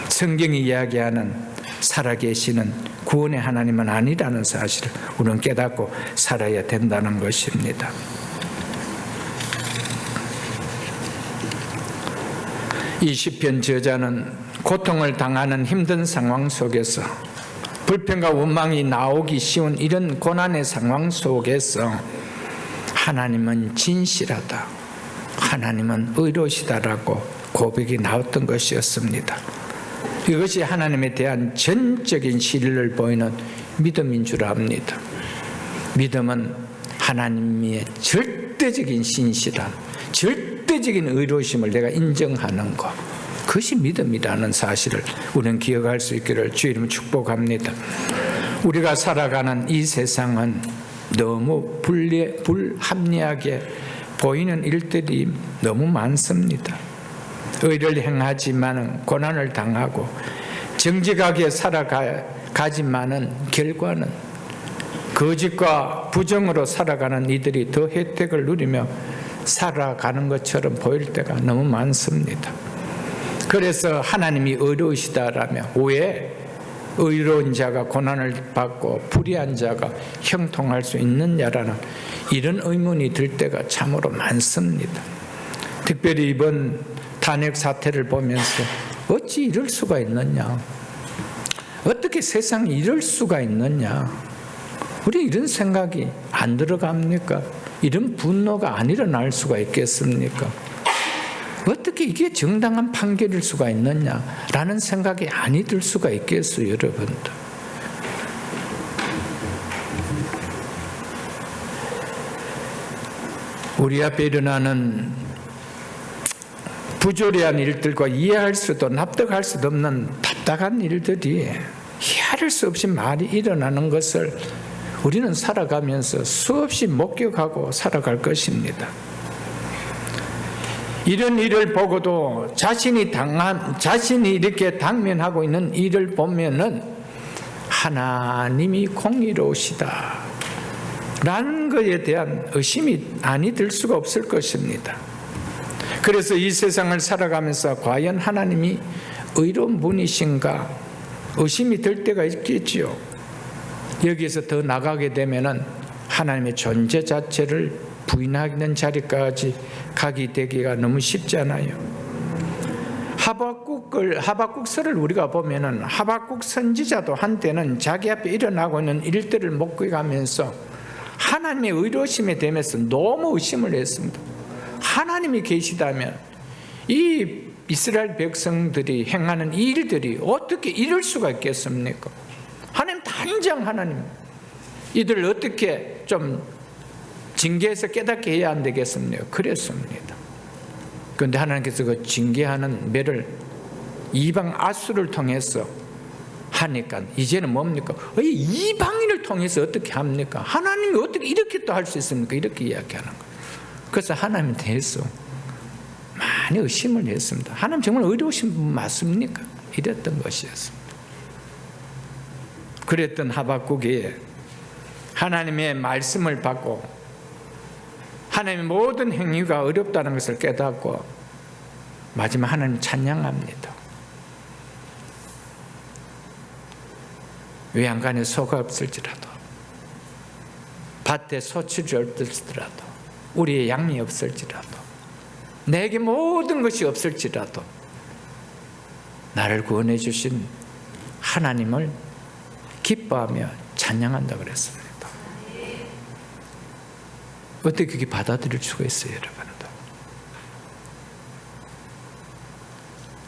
성경이 이야기하는 살아계시는 구원의 하나님은 아니라는 사실을 우리는 깨닫고 살아야 된다는 것입니다. 이 시편 저자는 고통을 당하는 힘든 상황 속에서, 불평과 원망이 나오기 쉬운 이런 고난의 상황 속에서 하나님은 진실하다, 하나님은 의로우시다라고 고백이 나왔던 것이었습니다. 이것이 하나님에 대한 전적인 신뢰를 보이는 믿음인 줄 압니다. 믿음은 하나님의 절대적인 신실함, 절대적인 의로우심을 내가 인정하는 것, 그것이 믿음이라는 사실을 우리는 기억할 수 있기를 주의 이름으로 축복합니다. 우리가 살아가는 이 세상은 너무 불합리하게 보이는 일들이 너무 많습니다. 의를 행하지만 고난을 당하고 정직하게 살아가지만은 결과는 거짓과 부정으로 살아가는 이들이 더 혜택을 누리며 살아가는 것처럼 보일 때가 너무 많습니다. 그래서 하나님이 의로우시다라며 왜 의로운 자가 고난을 받고 불의한 자가 형통할 수 있느냐라는 이런 의문이 들 때가 참으로 많습니다. 특별히 이번 탄핵 사태를 보면서 어찌 이럴 수가 있느냐, 어떻게 세상에 이럴 수가 있느냐, 우리 이런 생각이 안 들어갑니까? 이런 분노가 안 일어날 수가 있겠습니까? 어떻게 이게 정당한 판결일 수가 있느냐라는 생각이 아니 들 수가 있겠어요, 여러분들. 우리 앞에 일어나는 부조리한 일들과 이해할 수도 납득할 수도 없는 답답한 일들이 헤아릴 수 없이 많이 일어나는 것을 우리는 살아가면서 수없이 목격하고 살아갈 것입니다. 이런 일을 보고도 자신이 이렇게 당면하고 있는 일을 보면은 하나님이 공의로우시다 라는 것에 대한 의심이 아니 들 수가 없을 것입니다. 그래서 이 세상을 살아가면서 과연 하나님이 의로운 분이신가 의심이 들 때가 있겠지요. 여기에서 더 나가게 되면은 하나님의 존재 자체를 부인하는 자리까지 가게 되기가 너무 쉽잖아요. 하박국서를 우리가 보면은 하박국 선지자도 한때는 자기 앞에 일어나고 있는 일들을 목격하면서 하나님의 의로우심에 대해서 너무 의심을 했습니다. 하나님이 계시다면 이 이스라엘 백성들이 행하는 이 일들이 어떻게 이럴 수가 있겠습니까? 하나님 단장 하나님 이들을 어떻게 좀 징계해서 깨닫게 해야 안 되겠습니까? 그랬습니다. 그런데 하나님께서 그 징계하는 매를 이방 아수를 통해서 하니까 이제는 뭡니까? 이방인을 통해서 어떻게 합니까? 하나님이 어떻게 이렇게 또 할 수 있습니까? 이렇게 이야기하는 거예요. 그래서 하나님에 대해서 많이 의심을 했습니다. 하나님 정말 의로우신 분 맞습니까? 이랬던 것이었습니다. 그랬던 하박국이 하나님의 말씀을 받고 하나님의 모든 행위가 어렵다는 것을 깨닫고 마지막 하나님 찬양합니다. 외양간에 소가 없을지라도 밭에 소출이 없을지라도 우리의 양이 없을지라도 내게 모든 것이 없을지라도 나를 구원해 주신 하나님을 기뻐하며 찬양한다 그랬습니다. 어떻게 그렇게 받아들일 수가 있어요, 여러분들?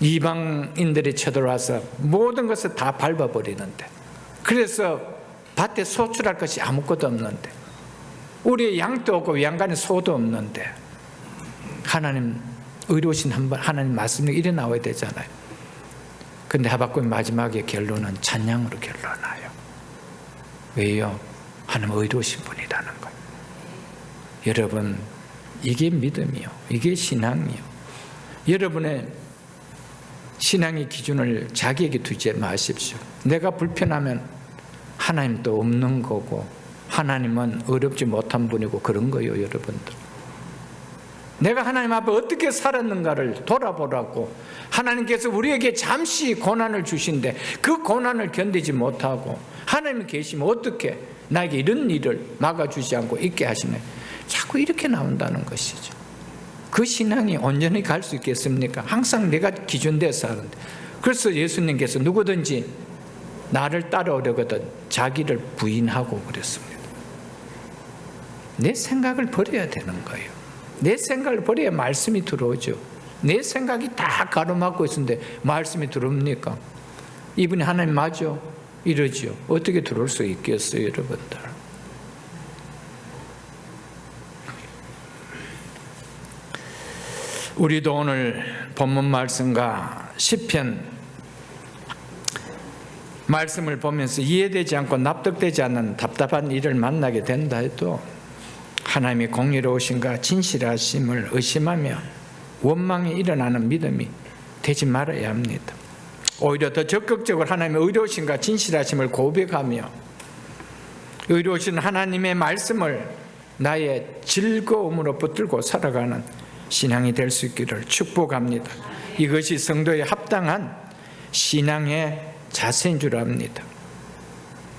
이방인들이 쳐들어와서 모든 것을 다 밟아버리는데, 그래서 밭에 소출할 것이 아무것도 없는데, 우리의 양도 없고 양간에 소도 없는데, 하나님 의로우신 하나님 말씀이 이래 나와야 되잖아요. 근데 하박국의 마지막에 결론은 찬양으로 결론나요. 왜요? 하나님 의로우신 분이라는 거예요. 여러분, 이게 믿음이요, 이게 신앙이요. 여러분의 신앙의 기준을 자기에게 두지 마십시오. 내가 불편하면 하나님도 없는 거고 하나님은 어렵지 못한 분이고 그런 거예요, 여러분들. 내가 하나님 앞에 어떻게 살았는가를 돌아보라고. 하나님께서 우리에게 잠시 고난을 주신데 그 고난을 견디지 못하고 하나님이 계시면 어떻게 나에게 이런 일을 막아주지 않고 있게 하시네. 자꾸 이렇게 나온다는 것이죠. 그 신앙이 온전히 갈 수 있겠습니까? 항상 내가 기준돼서 하는데. 그래서 예수님께서 누구든지 나를 따라오려거든 자기를 부인하고 그랬습니다. 내 생각을 버려야 되는 거예요. 내 생각을 버려야 말씀이 들어오죠. 내 생각이 다 가로막고 있는데 말씀이 들어옵니까? 이분이 하나님 맞죠? 이러죠. 어떻게 들어올 수 있겠어요, 여러분들? 우리도 오늘 본문 말씀과 시편 말씀을 보면서 이해되지 않고 납득되지 않는 답답한 일을 만나게 된다 해도 하나님의 공의로우신가 진실하심을 의심하며 원망이 일어나는 믿음이 되지 말아야 합니다. 오히려 더 적극적으로 하나님의 의로우신가 진실하심을 고백하며 의로우신 하나님의 말씀을 나의 즐거움으로 붙들고 살아가는 신앙이 될 수 있기를 축복합니다. 이것이 성도에 합당한 신앙의 자세인 줄 압니다.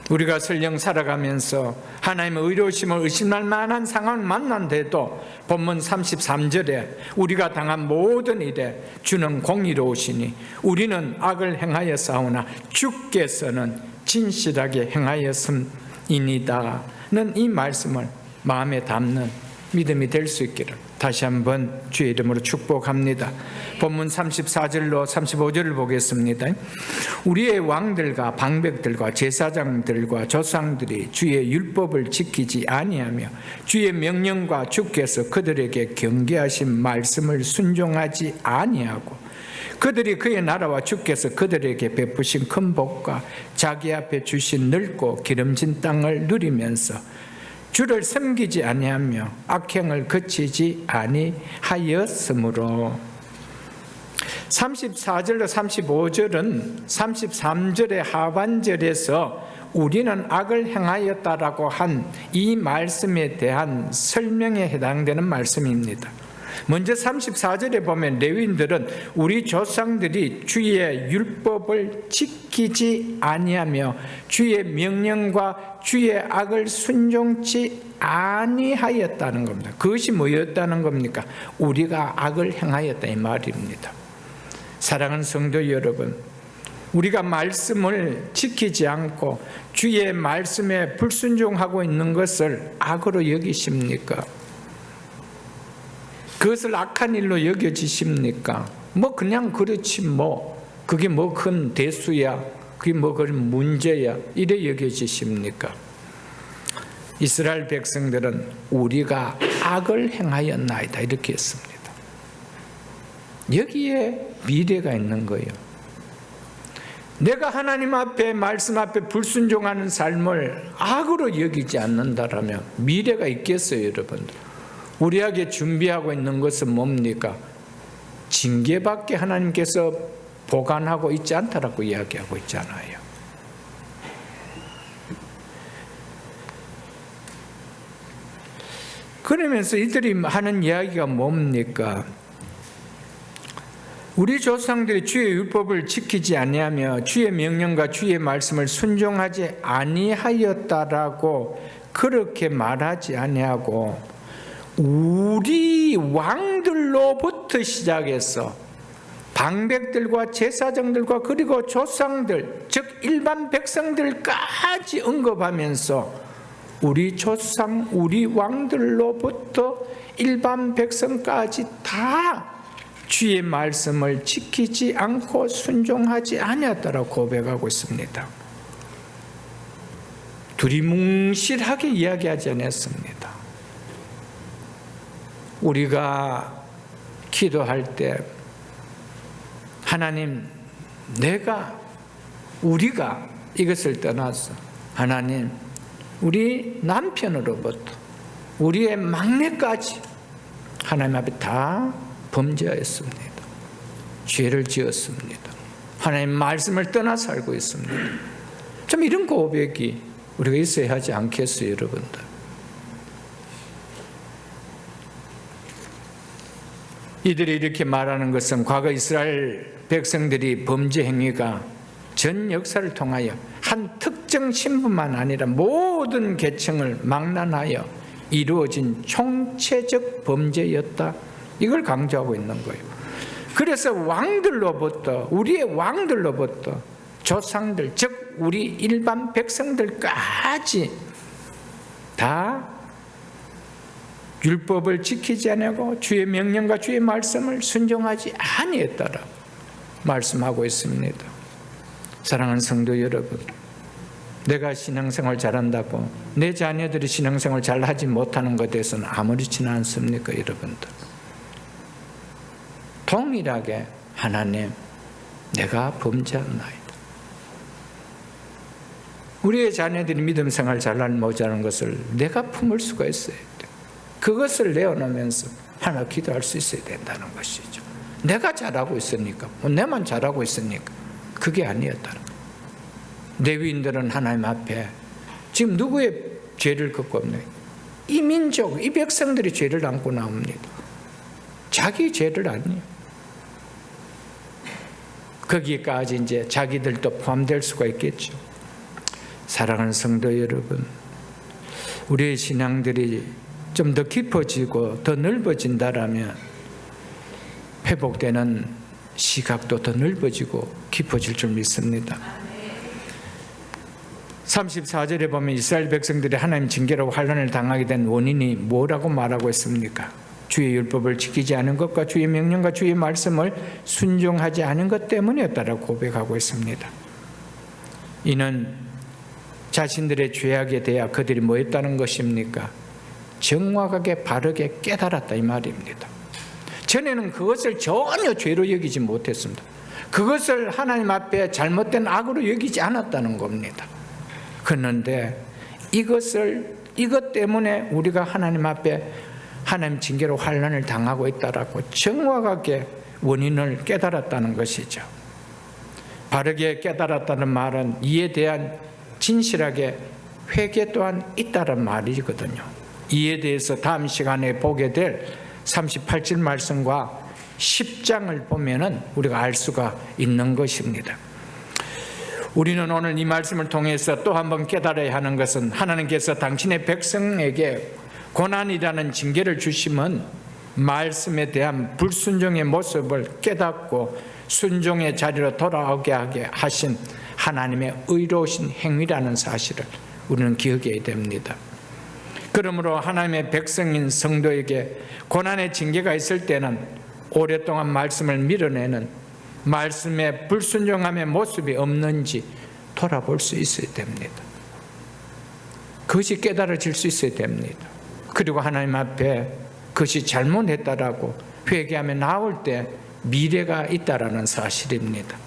우리가 설령 살아가면서 하나님의 의로우심을 의심할 만한 상황을 만난데도 본문 33절에 우리가 당한 모든 일에 주는 공의로우시니 우리는 악을 행하여 싸우나 주께서는 진실하게 행하였음이니다는 이 말씀을 마음에 담는 믿음이 될 수 있기를 다시 한번 주의 이름으로 축복합니다. 본문 34절로 35절을 보겠습니다. 우리의 왕들과 방백들과 제사장들과 조상들이 주의 율법을 지키지 아니하며 주의 명령과 주께서 그들에게 경계하신 말씀을 순종하지 아니하고 그들이 그의 나라와 주께서 그들에게 베푸신 큰 복과 자기 앞에 주신 넓고 기름진 땅을 누리면서 주를 섬기지 아니하며 악행을 그치지 아니하였으므로. 34절로 35절은 33절의 하반절에서 우리는 악을 행하였다라고 한 이 말씀에 대한 설명에 해당되는 말씀입니다. 먼저 34절에 보면 레위인들은 우리 조상들이 주의 율법을 지키지 아니하며 주의 명령과 주의 악을 순종치 아니하였다는 겁니다. 그것이 뭐였다는 겁니까? 우리가 악을 행하였다 이 말입니다. 사랑하는 성도 여러분, 우리가 말씀을 지키지 않고 주의 말씀에 불순종하고 있는 것을 악으로 여기십니까? 그것을 악한 일로 여겨지십니까? 그냥 그렇지 그게 큰 대수야, 그게 그런 문제야, 이래 여겨지십니까? 이스라엘 백성들은 우리가 악을 행하였나이다 이렇게 했습니다. 여기에 미래가 있는 거예요. 내가 하나님 앞에 말씀 앞에 불순종하는 삶을 악으로 여기지 않는다라면 미래가 있겠어요, 여러분들? 우리에게 준비하고 있는 것은 뭡니까? 징계밖에 하나님께서 보관하고 있지 않다라고 이야기하고 있잖아요. 그러면서 이들이 하는 이야기가 뭡니까? 우리 조상들이 주의 율법을 지키지 아니하며 주의 명령과 주의 말씀을 순종하지 아니하였다라고 그렇게 말하지 아니하고 우리 왕들로부터 시작해서 방백들과 제사장들과 그리고 조상들, 즉 일반 백성들까지 언급하면서 우리 조상, 우리 왕들로부터 일반 백성까지 다 주의 말씀을 지키지 않고 순종하지 아니었다라고 고백하고 있습니다. 두리뭉실하게 이야기하지 않았습니다. 우리가 기도할 때 하나님, 우리가 이것을 떠나서 하나님, 우리 남편으로부터 우리의 막내까지 하나님 앞에 다 범죄하였습니다. 죄를 지었습니다. 하나님 말씀을 떠나 살고 있습니다. 좀 이런 고백이 우리가 있어야 하지 않겠어요, 여러분들? 이들이 이렇게 말하는 것은 과거 이스라엘 백성들이 범죄 행위가 전 역사를 통하여 한 특정 신분만 아니라 모든 계층을 망라하여 이루어진 총체적 범죄였다. 이걸 강조하고 있는 거예요. 그래서 왕들로부터, 우리의 왕들로부터 조상들, 즉 우리 일반 백성들까지 다 율법을 지키지 않고 주의 명령과 주의 말씀을 순종하지 아니했다라고 말씀하고 있습니다. 사랑하는 성도 여러분, 내가 신앙생활 잘한다고 내 자녀들이 신앙생활 잘하지 못하는 것에 대해서는 아무렇지는 않습니까, 여러분들? 동일하게 하나님, 내가 범죄하나이다. 우리의 자녀들이 믿음 생활 잘하는 못하는 것을 내가 품을 수가 있어요. 그것을 내어놓으면서 하나 기도할 수 있어야 된다는 것이죠. 내가 잘하고 있으니까, 내만 잘하고 있으니까 그게 아니었다는 거예요. 레위인들은 하나님 앞에 지금 누구의 죄를 걷고 없나요? 이 민족, 이 백성들이 죄를 안고 나옵니다. 자기 죄를 아니에요. 거기까지 이제 자기들도 포함될 수가 있겠죠. 사랑하는 성도 여러분, 우리의 신앙들이 좀 더 깊어지고 더 넓어진다라면 회복되는 시각도 더 넓어지고 깊어질 줄 믿습니다. 34절에 보면 이스라엘 백성들이 하나님 징계로 환난을 당하게 된 원인이 뭐라고 말하고 있습니까? 주의 율법을 지키지 않은 것과 주의 명령과 주의 말씀을 순종하지 않은 것 때문이었다라고 고백하고 있습니다. 이는 자신들의 죄악에 대해 그들이 뭐 했다는 것입니까? 정확하게 바르게 깨달았다 이 말입니다. 전에는 그것을 전혀 죄로 여기지 못했습니다. 그것을 하나님 앞에 잘못된 악으로 여기지 않았다는 겁니다. 그런데 이것 때문에 우리가 하나님 앞에 하나님 징계로 환난을 당하고 있다라고 정확하게 원인을 깨달았다는 것이죠. 바르게 깨달았다는 말은 이에 대한 진실하게 회개 또한 있다는 말이거든요. 이에 대해서 다음 시간에 보게 될 38절 말씀과 10장을 보면은 우리가 알 수가 있는 것입니다. 우리는 오늘 이 말씀을 통해서 또 한 번 깨달아야 하는 것은 하나님께서 당신의 백성에게 고난이라는 징계를 주심은 말씀에 대한 불순종의 모습을 깨닫고 순종의 자리로 돌아오게 하게 하신 하나님의 의로우신 행위라는 사실을 우리는 기억해야 됩니다. 그러므로 하나님의 백성인 성도에게 고난의 징계가 있을 때는 오랫동안 말씀을 밀어내는 말씀에 불순종함의 모습이 없는지 돌아볼 수 있어야 됩니다. 그것이 깨달아질 수 있어야 됩니다. 그리고 하나님 앞에 그것이 잘못했다라고 회개하며 나올 때 미래가 있다라는 사실입니다.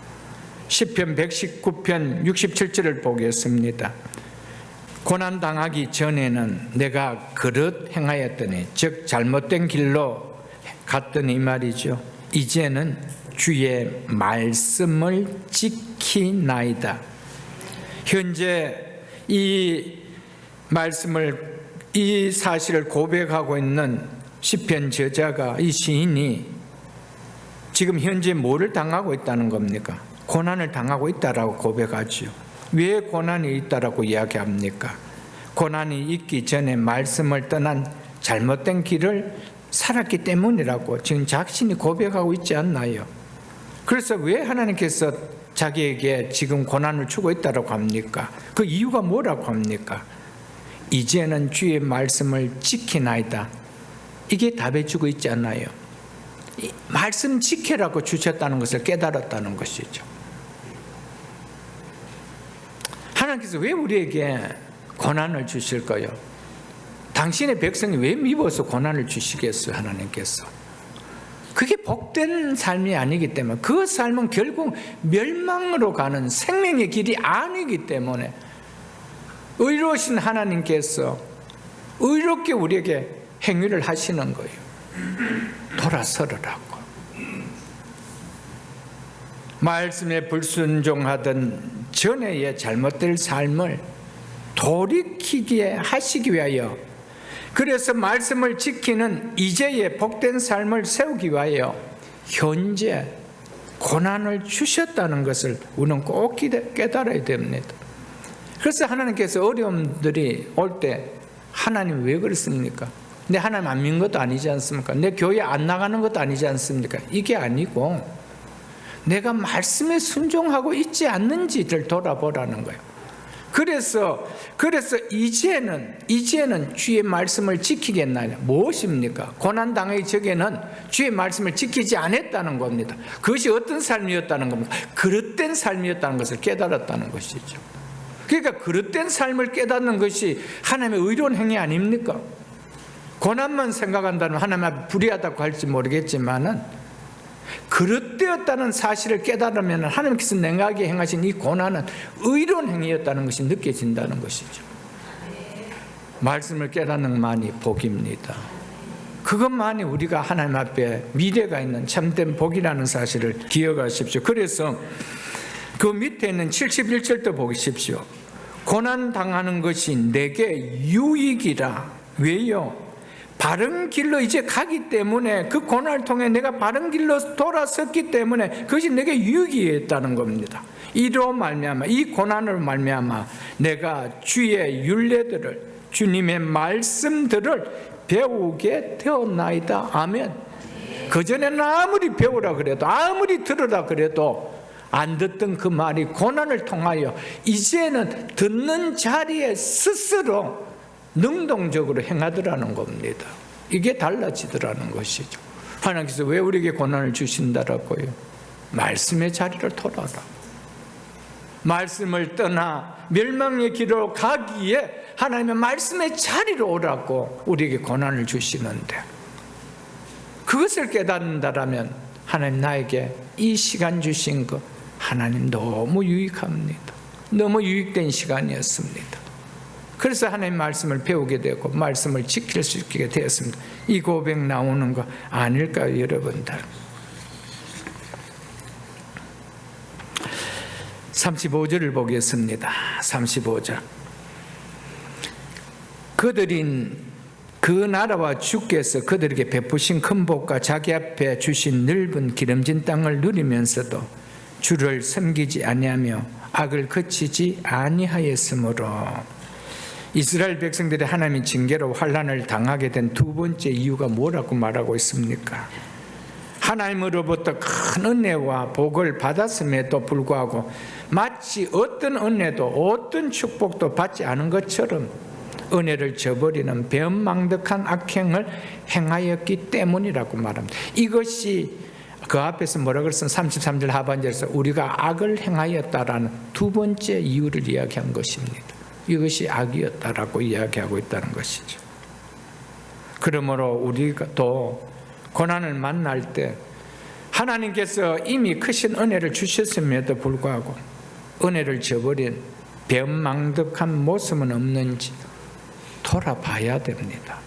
시편 119편 67절을 보겠습니다. 고난당하기 전에는 내가 그릇 행하였더니, 즉 잘못된 길로 갔더니 이 말이죠. 이제는 주의 말씀을 지키나이다. 현재 이 말씀을, 이 사실을 고백하고 있는 시편 저자가, 이 시인이 지금 현재 뭐를 당하고 있다는 겁니까? 고난을 당하고 있다라고 고백하죠. 왜 고난이 있다라고 이야기합니까? 고난이 있기 전에 말씀을 떠난 잘못된 길을 살았기 때문이라고 지금 자신이 고백하고 있지 않나요? 그래서 왜 하나님께서 자기에게 지금 고난을 주고 있다고 합니까? 그 이유가 뭐라고 합니까? 이제는 주의 말씀을 지키나이다. 이게 답해주고 있지 않나요? 말씀 지키라고 주셨다는 것을 깨달았다는 것이죠. 하나님께서 왜 우리에게 고난을 주실까요? 당신의 백성이 왜 미워서 고난을 주시겠어요? 하나님께서. 그게 복된 삶이 아니기 때문에, 그 삶은 결국 멸망으로 가는 생명의 길이 아니기 때문에 의로우신 하나님께서 의롭게 우리에게 행위를 하시는 거예요. 돌아서라고. 말씀에 불순종하던 전에의 잘못된 삶을 돌이키게 하시기 위하여, 그래서 말씀을 지키는 이제의 복된 삶을 세우기 위하여 현재 고난을 주셨다는 것을 우리는 꼭 깨달아야 됩니다. 그래서 하나님께서 어려움들이 올 때 하나님 왜 그렇습니까? 내 하나님 안 믿는 것도 아니지 않습니까? 내 교회 안 나가는 것도 아니지 않습니까? 이게 아니고 내가 말씀에 순종하고 있지 않는지를 돌아보라는 거예요. 그래서 이제는 주의 말씀을 지키겠나요? 무엇입니까? 고난 당하기 전에는 주의 말씀을 지키지 않았다는 겁니다. 그것이 어떤 삶이었다는 겁니까? 그릇된 삶이었다는 것을 깨달았다는 것이죠. 그러니까 그릇된 삶을 깨닫는 것이 하나님의 의로운 행위 아닙니까? 고난만 생각한다면 하나님 앞에 불의하다고 할지 모르겠지만은, 그릇되었다는 사실을 깨달으면 하나님께서 냉하게 행하신 이 고난은 의로운 행위였다는 것이 느껴진다는 것이죠. 말씀을 깨닫는 것만이 복입니다. 그것만이 우리가 하나님 앞에 미래가 있는 참된 복이라는 사실을 기억하십시오. 그래서 그 밑에 있는 71절도 보십시오. 고난 당하는 것이 내게 유익이라. 왜요? 바른 길로 이제 가기 때문에, 그 고난을 통해 내가 바른 길로 돌아섰기 때문에 그것이 내게 유익이었다는 겁니다. 이로 말미암아, 이 고난으로 말미암아 내가 주의 율례들을, 주님의 말씀들을 배우게 되었나이다. 아멘. 그전에는 아무리 배우라 그래도, 아무리 들으라 그래도 안 듣던 그 말이 고난을 통하여 이제는 듣는 자리에 스스로 능동적으로 행하더라는 겁니다. 이게 달라지더라는 것이죠. 하나님께서 왜 우리에게 고난을 주신다라고요? 말씀의 자리를 돌아라. 말씀을 떠나 멸망의 길로 가기에 하나님의 말씀의 자리로 오라고 우리에게 고난을 주시는데, 그것을 깨닫는다라면 하나님 나에게 이 시간 주신 거 하나님 너무 유익합니다. 너무 유익된 시간이었습니다. 그래서 하나님 말씀을 배우게 되고 말씀을 지킬 수 있게 되었습니다. 이 고백 나오는 거 아닐까요, 여러분들? 35절을 보겠습니다. 35절. 그들인 그 나라와 주께서 그들에게 베푸신 큰 복과 자기 앞에 주신 넓은 기름진 땅을 누리면서도 주를 섬기지 아니하며 악을 그치지 아니하였으므로, 이스라엘 백성들이 하나님의 징계로 환난을 당하게 된 두 번째 이유가 뭐라고 말하고 있습니까? 하나님으로부터 큰 은혜와 복을 받았음에도 불구하고 마치 어떤 은혜도 어떤 축복도 받지 않은 것처럼 은혜를 저버리는 배은망덕한 악행을 행하였기 때문이라고 말합니다. 이것이 그 앞에서 뭐라고 그랬어요? 33절 하반절에서 우리가 악을 행하였다라는 두 번째 이유를 이야기한 것입니다. 이것이 악이었다라고 이야기하고 있다는 것이죠. 그러므로 우리가 또 고난을 만날 때 하나님께서 이미 크신 은혜를 주셨음에도 불구하고 은혜를 저버린 배은망덕한 모습은 없는지 돌아봐야 됩니다.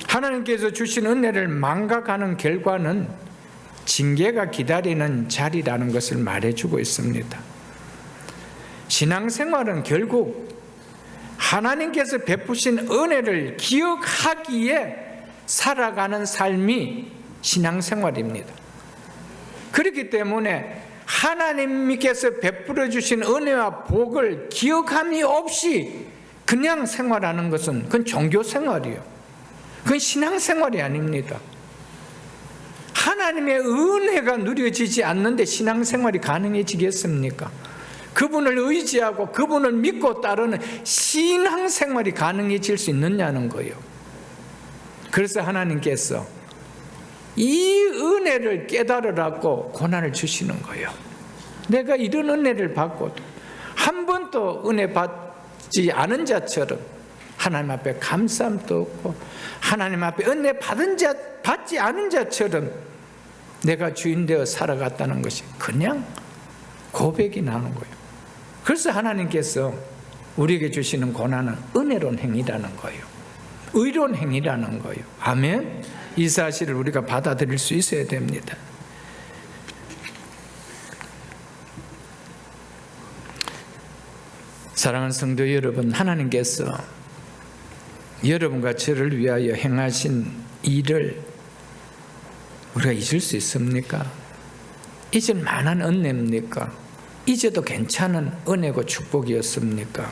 하나님께서 주신 은혜를 망각하는 결과는 징계가 기다리는 자리라는 것을 말해주고 있습니다. 신앙생활은 결국 하나님께서 베푸신 은혜를 기억하기에 살아가는 삶이 신앙생활입니다. 그렇기 때문에 하나님께서 베풀어 주신 은혜와 복을 기억함이 없이 그냥 생활하는 것은 그건 종교생활이에요. 그건 신앙생활이 아닙니다. 하나님의 은혜가 누려지지 않는데 신앙생활이 가능해지겠습니까? 그분을 의지하고 그분을 믿고 따르는 신앙생활이 가능해질 수 있느냐는 거예요. 그래서 하나님께서 이 은혜를 깨달으라고 고난을 주시는 거예요. 내가 이런 은혜를 받고도 한 번도 은혜 받지 않은 자처럼 하나님 앞에 감사함도 없고 하나님 앞에 은혜 받지 않은 자처럼 내가 주인 되어 살아갔다는 것이 그냥 고백이 나는 거예요. 그래서 하나님께서 우리에게 주시는 고난은 은혜로운 행위라는 거예요. 의로운 행위라는 거예요. 아멘. 이 사실을 우리가 받아들일 수 있어야 됩니다. 사랑하는 성도 여러분, 하나님께서 여러분과 저를 위하여 행하신 일을 우리가 잊을 수 있습니까? 잊을 만한 은혜입니까? 잊어도 괜찮은 은혜고 축복이었습니까?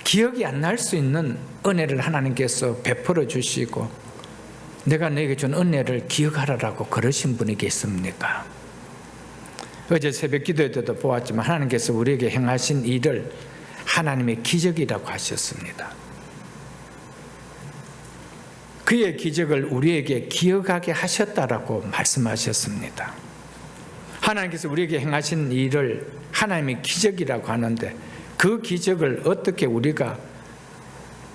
기억이 안 날 수 있는 은혜를 하나님께서 베풀어 주시고 내가 너에게 준 은혜를 기억하라고 그러신 분이 계십니까? 어제 새벽 기도회 때도 보았지만 하나님께서 우리에게 행하신 일을 하나님의 기적이라고 하셨습니다. 그의 기적을 우리에게 기억하게 하셨다라고 말씀하셨습니다. 하나님께서 우리에게 행하신 일을 하나님의 기적이라고 하는데 그 기적을 어떻게 우리가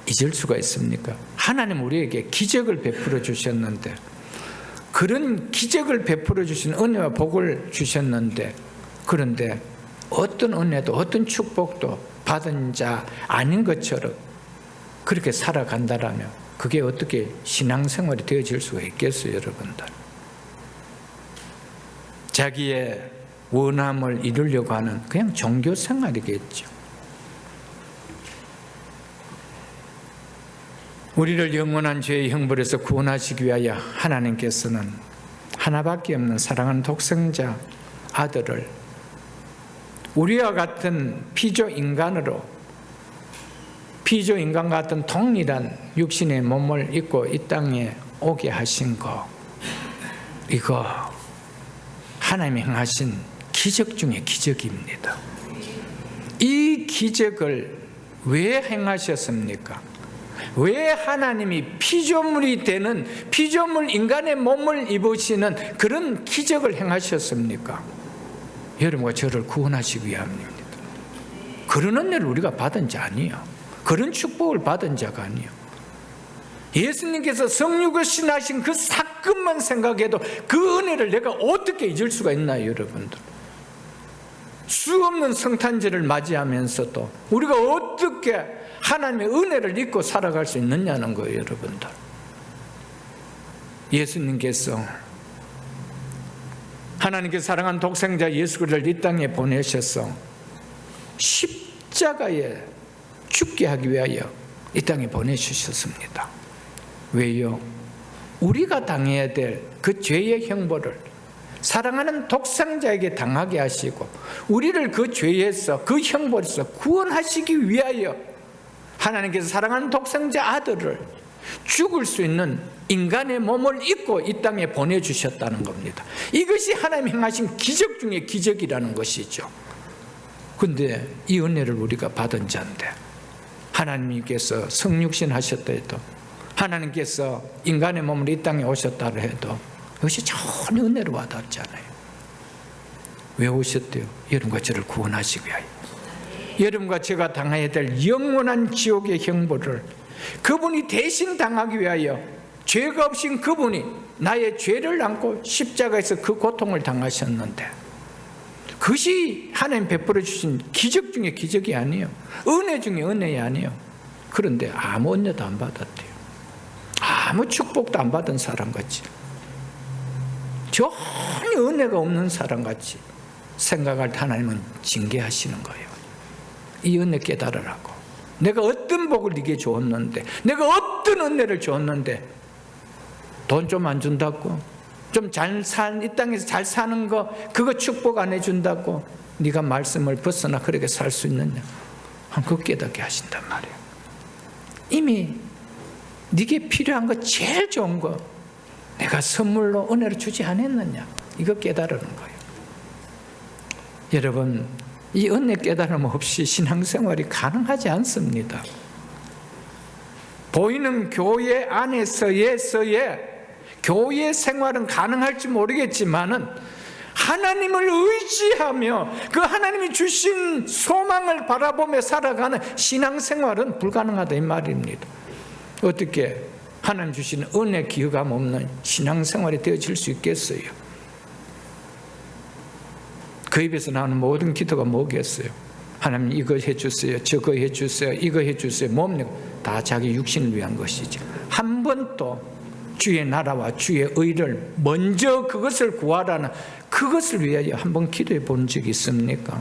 잊을 수가 있습니까? 하나님 우리에게 기적을 베풀어 주셨는데 그런 기적을 베풀어 주신 은혜와 복을 주셨는데 그런데 어떤 은혜도 어떤 축복도 받은 자 아닌 것처럼 그렇게 살아간다라면 그게 어떻게 신앙생활이 되어질 수가 있겠어요, 여러분들? 자기의 원함을 이루려고 하는 그냥 종교생활이겠죠. 우리를 영원한 죄의 형벌에서 구원하시기 위하여 하나님께서는 하나밖에 없는 사랑하는 독생자 아들을 우리와 같은 피조인간으로 피조인간과 같은 동일한 육신의 몸을 입고 이 땅에 오게 하신 거, 이거 하나님이 행하신 기적 중에 기적입니다. 이 기적을 왜 행하셨습니까? 왜 하나님이 피조물이 되는, 피조물 인간의 몸을 입으시는 그런 기적을 행하셨습니까? 여러분과 저를 구원하시기 위함입니다. 그런 은혜를 우리가 받은 자 아니에요. 그런 축복을 받은 자가 아니에요. 예수님께서 성육을 신하신 그 사건만 생각해도 그 은혜를 내가 어떻게 잊을 수가 있나요, 여러분들? 수 없는 성탄절을 맞이하면서도 우리가 어떻게 하나님의 은혜를 잊고 살아갈 수 있느냐는 거예요, 여러분들. 예수님께서, 하나님께서 사랑한 독생자 예수 그리스도를 이 땅에 보내셔서 십자가에 죽게 하기 위하여 이 땅에 보내주셨습니다. 왜요? 우리가 당해야 될 그 죄의 형벌을 사랑하는 독생자에게 당하게 하시고 우리를 그 죄에서, 그 형벌에서 구원하시기 위하여 하나님께서 사랑하는 독생자 아들을 죽을 수 있는 인간의 몸을 입고 이 땅에 보내주셨다는 겁니다. 이것이 하나님이 행하신 기적 중에 기적이라는 것이죠. 근데 이 은혜를 우리가 받은 자인데, 하나님께서 성육신 하셨다 해도, 하나님께서 인간의 몸으로 이 땅에 오셨다 해도 이것이 전혀 은혜로 와닿잖아요. 왜 오셨대요? 여러분과 저를 구원하시기 위하여, 여러분과 제가 당해야 될 영원한 지옥의 형벌을 그분이 대신 당하기 위하여, 죄가 없인 그분이 나의 죄를 안고 십자가에서 그 고통을 당하셨는데, 그것이 하나님 베풀어 주신 기적 중에 기적이 아니에요. 은혜 중에 은혜이 아니에요. 그런데 아무 은혜도 안 받았대요. 아무 축복도 안 받은 사람같이, 전혀 은혜가 없는 사람같이 생각할 때 하나님은 징계하시는 거예요. 이 은혜 깨달으라고. 내가 어떤 복을 네게 주었는데, 내가 어떤 은혜를 주었는데 돈 좀 안 준다고, 좀 이 땅에서 잘 사는 거 그거 축복 안 해준다고 네가 말씀을 벗어나 그렇게 살 수 있느냐? 그거 깨닫게 하신단 말이에요. 이미 네게 필요한 거, 제일 좋은 거 내가 선물로 은혜를 주지 않았느냐? 이거 깨달으는 거예요. 여러분, 이 은혜 깨달음 없이 신앙생활이 가능하지 않습니다. 보이는 교회 안에서의 교회 생활은 가능할지 모르겠지만은 하나님을 의지하며 그 하나님이 주신 소망을 바라보며 살아가는 신앙생활은 불가능하다 이 말입니다. 어떻게 하나님 주신 은혜 기여감 없는 신앙생활이 되어질 수 있겠어요? 그 입에서 나오는 모든 기도가 뭐겠어요? 하나님 이거 해주세요, 저거 해주세요, 이거 해주세요. 뭡니까? 다 자기 육신을 위한 것이죠. 한 번도 주의 나라와 주의 의를 먼저 그것을 구하라는, 그것을 위하여 한번 기도해 본 적이 있습니까?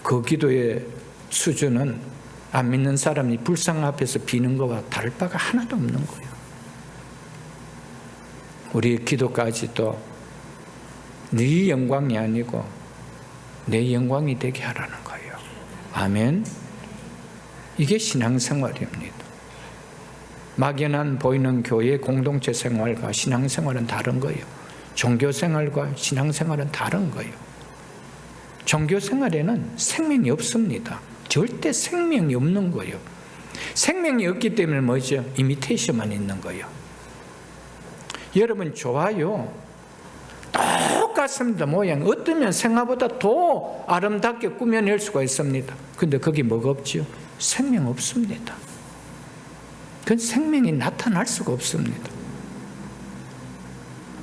그 기도의 수준은 안 믿는 사람이 불상 앞에서 비는 것과 다를 바가 하나도 없는 거예요. 우리의 기도까지도 네 영광이 아니고 내 영광이 되게 하라는 거예요. 아멘. 이게 신앙생활입니다. 막연한 보이는 교회 공동체 생활과 신앙생활은 다른 거예요. 종교생활과 신앙생활은 다른 거예요. 종교생활에는 생명이 없습니다. 절대 생명이 없는 거예요. 생명이 없기 때문에 뭐죠? 이미테이션만 있는 거예요. 여러분, 좋아요. 똑같습니다. 모양. 어쩌면 생각보다 더 아름답게 꾸며낼 수가 있습니다. 근데 거기 뭐가 없죠? 생명 없습니다. 그건 생명이 나타날 수가 없습니다.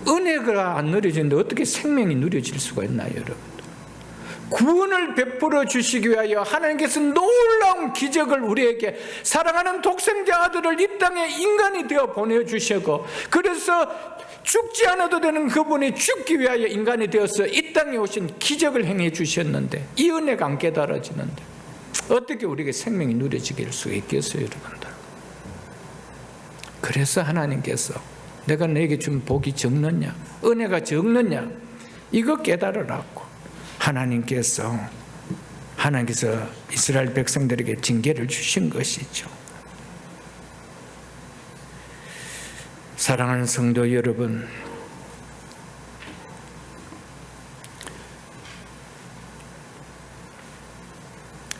은혜가 안 누려지는데 어떻게 생명이 누려질 수가 있나요, 여러분? 구원을 베풀어 주시기 위하여 하나님께서 놀라운 기적을 우리에게, 사랑하는 독생자 아들을 이 땅에 인간이 되어 보내주시고, 그래서 죽지 않아도 되는 그분이 죽기 위하여 인간이 되어서 이 땅에 오신 기적을 행해 주셨는데, 이 은혜가 안 깨달아지는데 어떻게 우리에게 생명이 누려지게 수 있겠어요, 여러분들? 그래서 하나님께서 내가 너에게 준 복이 적느냐, 은혜가 적느냐, 이거 깨달으라고 하나님께서 이스라엘 백성들에게 징계를 주신 것이죠. 사랑하는 성도 여러분,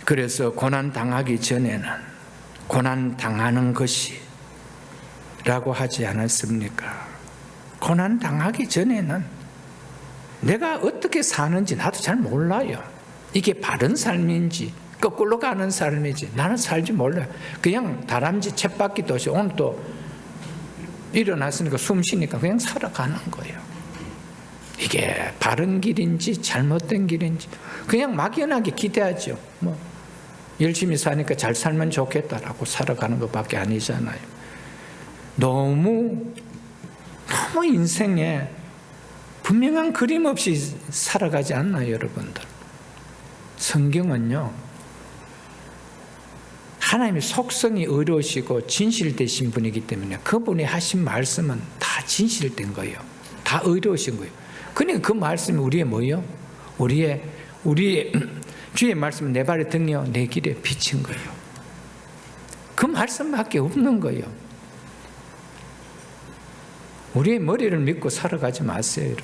그래서 고난 당하기 전에는 고난 당하는 것이 라고 하지 않았습니까? 고난 당하기 전에는 내가 어떻게 사는지 나도 잘 몰라요. 이게 바른 삶인지 거꾸로 가는 삶이지 나는 살지 몰라요. 그냥 다람쥐 쳇바퀴 도시 오늘 또 일어났으니까 숨 쉬니까 그냥 살아가는 거예요. 이게 바른 길인지 잘못된 길인지 그냥 막연하게 기대하죠. 뭐 열심히 사니까 잘 살면 좋겠다라고 살아가는 것밖에 아니잖아요. 너무 인생에 분명한 그림 없이 살아가지 않나요, 여러분들? 성경은요, 하나님의 속성이 의로우시고 진실되신 분이기 때문에 그분이 하신 말씀은 다 진실된 거예요. 다 의로우신 거예요. 그러니까 그 말씀이 우리의 뭐예요? 우리의 주의 말씀은 내 발의 등이요 내 길에 비친 거예요. 그 말씀밖에 없는 거예요. 우리의 머리를 믿고 살아가지 마세요.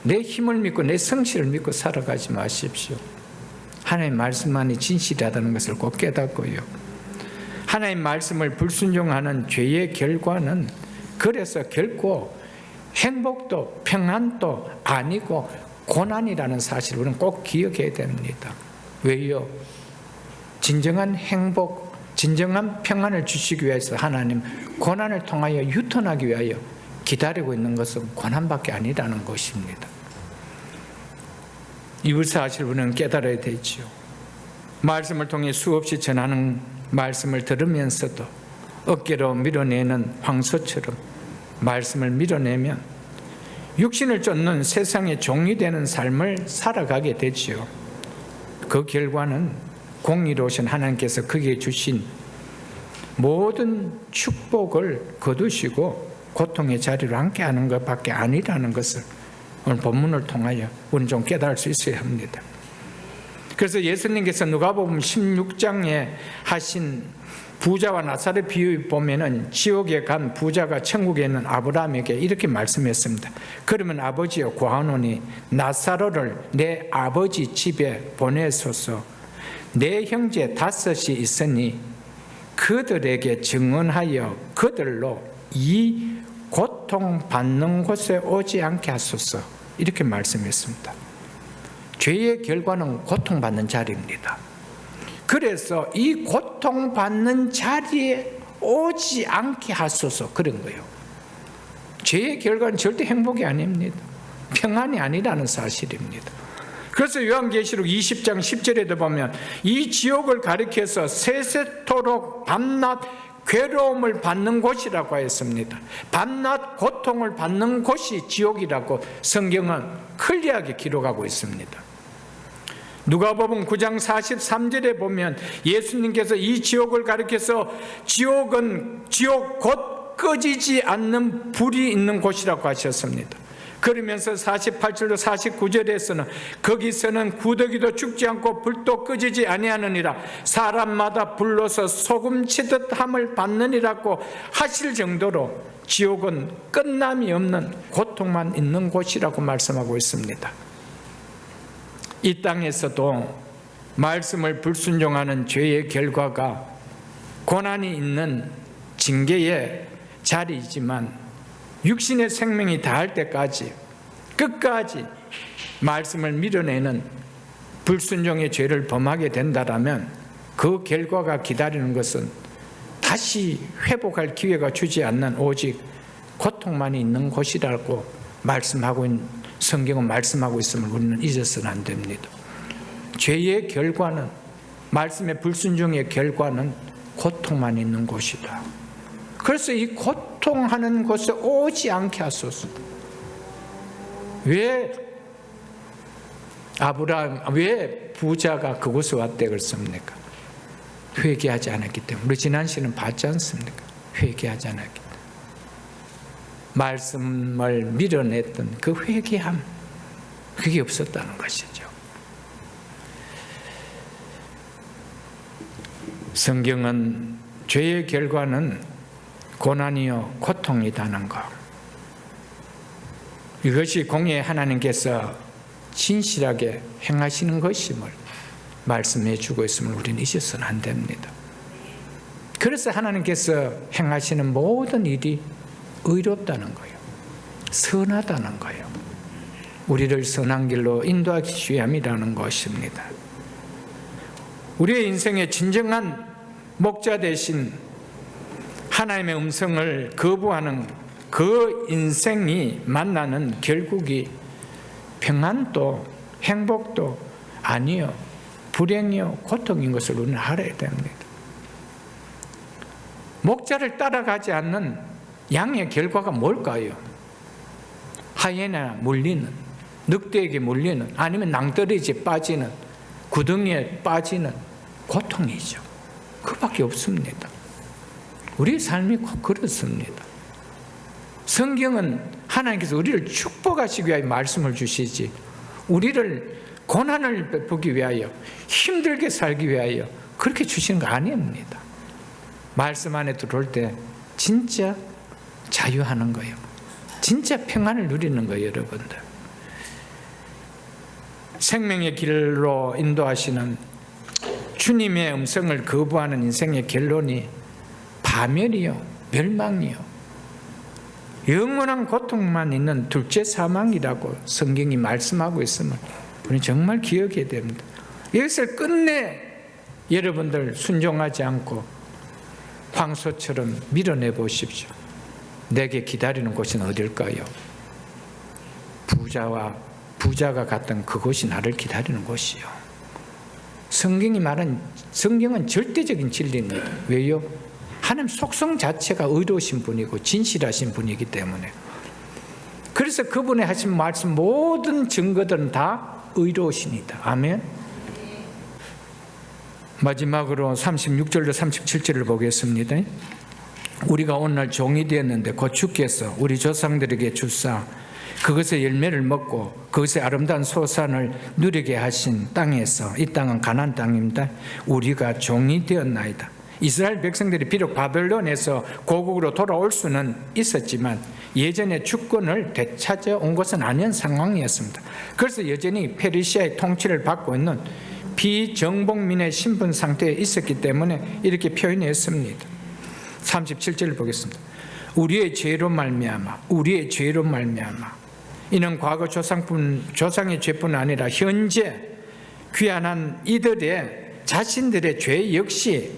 내 힘을 믿고 내 성실을 믿고 살아가지 마십시오. 하나님의 말씀만이 진실하다는 것을 꼭 깨닫고요. 하나님의 말씀을 불순종하는 죄의 결과는 그래서 결코 행복도 평안도 아니고 고난이라는 사실을 우리는 꼭 기억해야 됩니다. 왜요? 진정한 행복, 진정한 평안을 주시기 위해서 하나님 고난을 통하여 유턴하기 위하여 기다리고 있는 것은 고난밖에 아니라는 것입니다. 이 사실을 우리는 깨달아야 되지요. 말씀을 통해 수없이 전하는 말씀을 들으면서도 어깨로 밀어내는 황소처럼 말씀을 밀어내면 육신을 쫓는 세상의 종이 되는 삶을 살아가게 되지요. 그 결과는 공의로우신 하나님께서 그에게 주신 모든 축복을 거두시고 고통의 자리로 함께하는 것밖에 아니라는 것을 오늘 본문을 통하여 우리는 좀 깨달을 수 있어야 합니다. 그래서 예수님께서 누가복음 16장에 하신 부자와 나사렛 비유 보면은 지옥에 간 부자가 천국에 있는 아브라함에게 이렇게 말씀했습니다. 그러면 아버지여 구하노니 나사로를 내 아버지 집에 보내소서. 내 형제 5이 있으니 그들에게 증언하여 그들로 이 고통받는 곳에 오지 않게 하소서. 이렇게 말씀했습니다. 죄의 결과는 고통받는 자리입니다. 그래서 이 고통받는 자리에 오지 않게 하소서 그런 거예요. 죄의 결과는 절대 행복이 아닙니다. 평안이 아니라는 사실입니다. 그래서 요한계시록 20장 10절에도 보면 이 지옥을 가리켜서 세세토록 밤낮 괴로움을 받는 곳이라고 했습니다. 밤낮 고통을 받는 곳이 지옥이라고 성경은 클리어하게 기록하고 있습니다. 누가복음 9장 43절에 보면 예수님께서 이 지옥을 가리켜서 지옥은 지옥 곧 꺼지지 않는 불이 있는 곳이라고 하셨습니다. 그러면서 48절로 49절에서는 거기서는 구더기도 죽지 않고 불도 꺼지지 아니하느니라 사람마다 불로서 소금치듯 함을 받느니라고 하실 정도로 지옥은 끝남이 없는 고통만 있는 곳이라고 말씀하고 있습니다. 이 땅에서도 말씀을 불순종하는 죄의 결과가 고난이 있는 징계의 자리이지만 육신의 생명이 다할 때까지 끝까지 말씀을 밀어내는 불순종의 죄를 범하게 된다면 그 결과가 기다리는 것은 다시 회복할 기회가 주지 않는 오직 고통만이 있는 곳이라고 성경은 말씀하고 있음을 우리는 잊어서는 안 됩니다. 죄의 결과는 말씀의 불순종의 결과는 고통만 있는 곳이다. 그래서 이 고통하는 곳에 오지 않게 하소서. 왜 부자가 그곳에 왔대 그렇습니까? 회개하지 않았기 때문에. 우리 지난 시는 봤지 않습니까? 회개하지 않았기 때문에. 말씀을 밀어냈던 그 회개함, 그게 없었다는 것이죠. 성경은 죄의 결과는 고난이요 고통이라는 것, 이것이 공의의 하나님께서 진실하게 행하시는 것임을 말씀해 주고 있음을 우리는 잊어서는 안 됩니다. 그래서 하나님께서 행하시는 모든 일이 의롭다는 거예요. 선하다는 거예요. 우리를 선한 길로 인도하기 위함이라는 것입니다. 우리의 인생의 진정한 목자 대신 하나님의 음성을 거부하는 그 인생이 만나는 결국이 평안도 행복도 아니요 불행이요 고통인 것을 우리는 알아야 됩니다. 목자를 따라가지 않는 양의 결과가 뭘까요? 하이에나 물리는, 늑대에게 물리는, 아니면 낭떠러지에 빠지는, 구덩이에 빠지는 고통이죠. 그밖에 없습니다. 우리의 삶이 꼭 그렇습니다. 성경은 하나님께서 우리를 축복하시기 위하여 말씀을 주시지, 우리를 고난을 베푸기 위하여, 힘들게 살기 위하여 그렇게 주시는 거 아닙니다. 말씀 안에 들어올 때 진짜 자유하는 거예요. 진짜 평안을 누리는 거예요, 여러분들. 생명의 길로 인도하시는 주님의 음성을 거부하는 인생의 결론이 파멸이요, 멸망이요, 영원한 고통만 있는 둘째 사망이라고 성경이 말씀하고 있음을 우리는 정말 기억해야 됩니다. 이것을 끝내 여러분들 순종하지 않고 황소처럼 밀어내 보십시오. 내게 기다리는 곳은 어딜까요? 부자가 갔던 그곳이 나를 기다리는 곳이요. 성경은 절대적인 진리입니다. 왜요? 하나님 속성 자체가 의로우신 분이고 진실하신 분이기 때문에. 그래서 그분의 하신 말씀 모든 증거들은 다 의로우십니다. 아멘. 마지막으로 36절로 37절을 보겠습니다. 우리가 오늘날 종이 되었는데 곧 주께서 우리 조상들에게 주사 그것의 열매를 먹고 그것의 아름다운 소산을 누리게 하신 땅에서, 이 땅은 가나안 땅입니다. 우리가 종이 되었나이다. 이스라엘 백성들이 비록 바벨론에서 고국으로 돌아올 수는 있었지만 예전에 주권을 되찾아온 것은 아닌 상황이었습니다. 그래서 여전히 페르시아의 통치를 받고 있는 비정복민의 신분 상태에 있었기 때문에 이렇게 표현했습니다. 37절을 보겠습니다. 우리의 죄로 말미암아 이는 과거 조상의 죄뿐 아니라 현재 귀환한 이들의 자신들의 죄 역시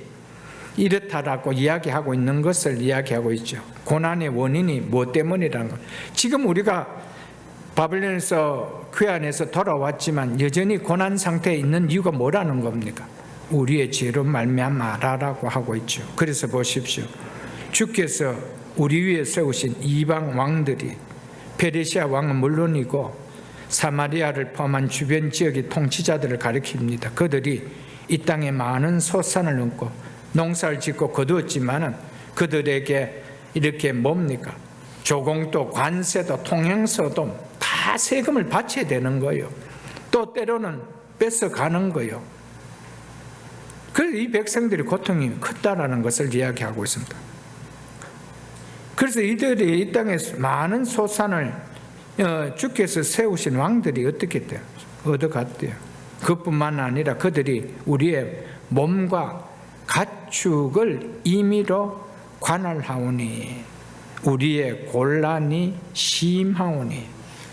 이렇다라고 이야기하고 있는 것을 이야기하고 있죠. 고난의 원인이 무엇 때문이라는 것. 지금 우리가 바벨론에서 귀환해서 돌아왔지만 여전히 고난 상태에 있는 이유가 뭐라는 겁니까? 우리의 죄로 말미암아라고 하고 있죠. 그래서 보십시오. 주께서 우리 위에 세우신 이방 왕들이, 페르시아 왕은 물론이고 사마리아를 포함한 주변 지역의 통치자들을 가리킵니다. 그들이 이 땅에 많은 소산을 얻고 농사를 짓고 거두었지만은 그들에게 이렇게 뭡니까? 조공도 관세도 통행서도 다 세금을 바쳐야 되는 거예요. 또 때로는 뺏어가는 거예요. 그래서 이 백성들이 고통이 컸다라는 것을 이야기하고 있습니다. 그래서 이들이 이 땅에서 많은 소산을 주께서 세우신 왕들이 어떻게 돼요? 얻어갔대요. 그뿐만 아니라 그들이 우리의 몸과 가축을 임의로 관할하오니 우리의 곤란이 심하오니.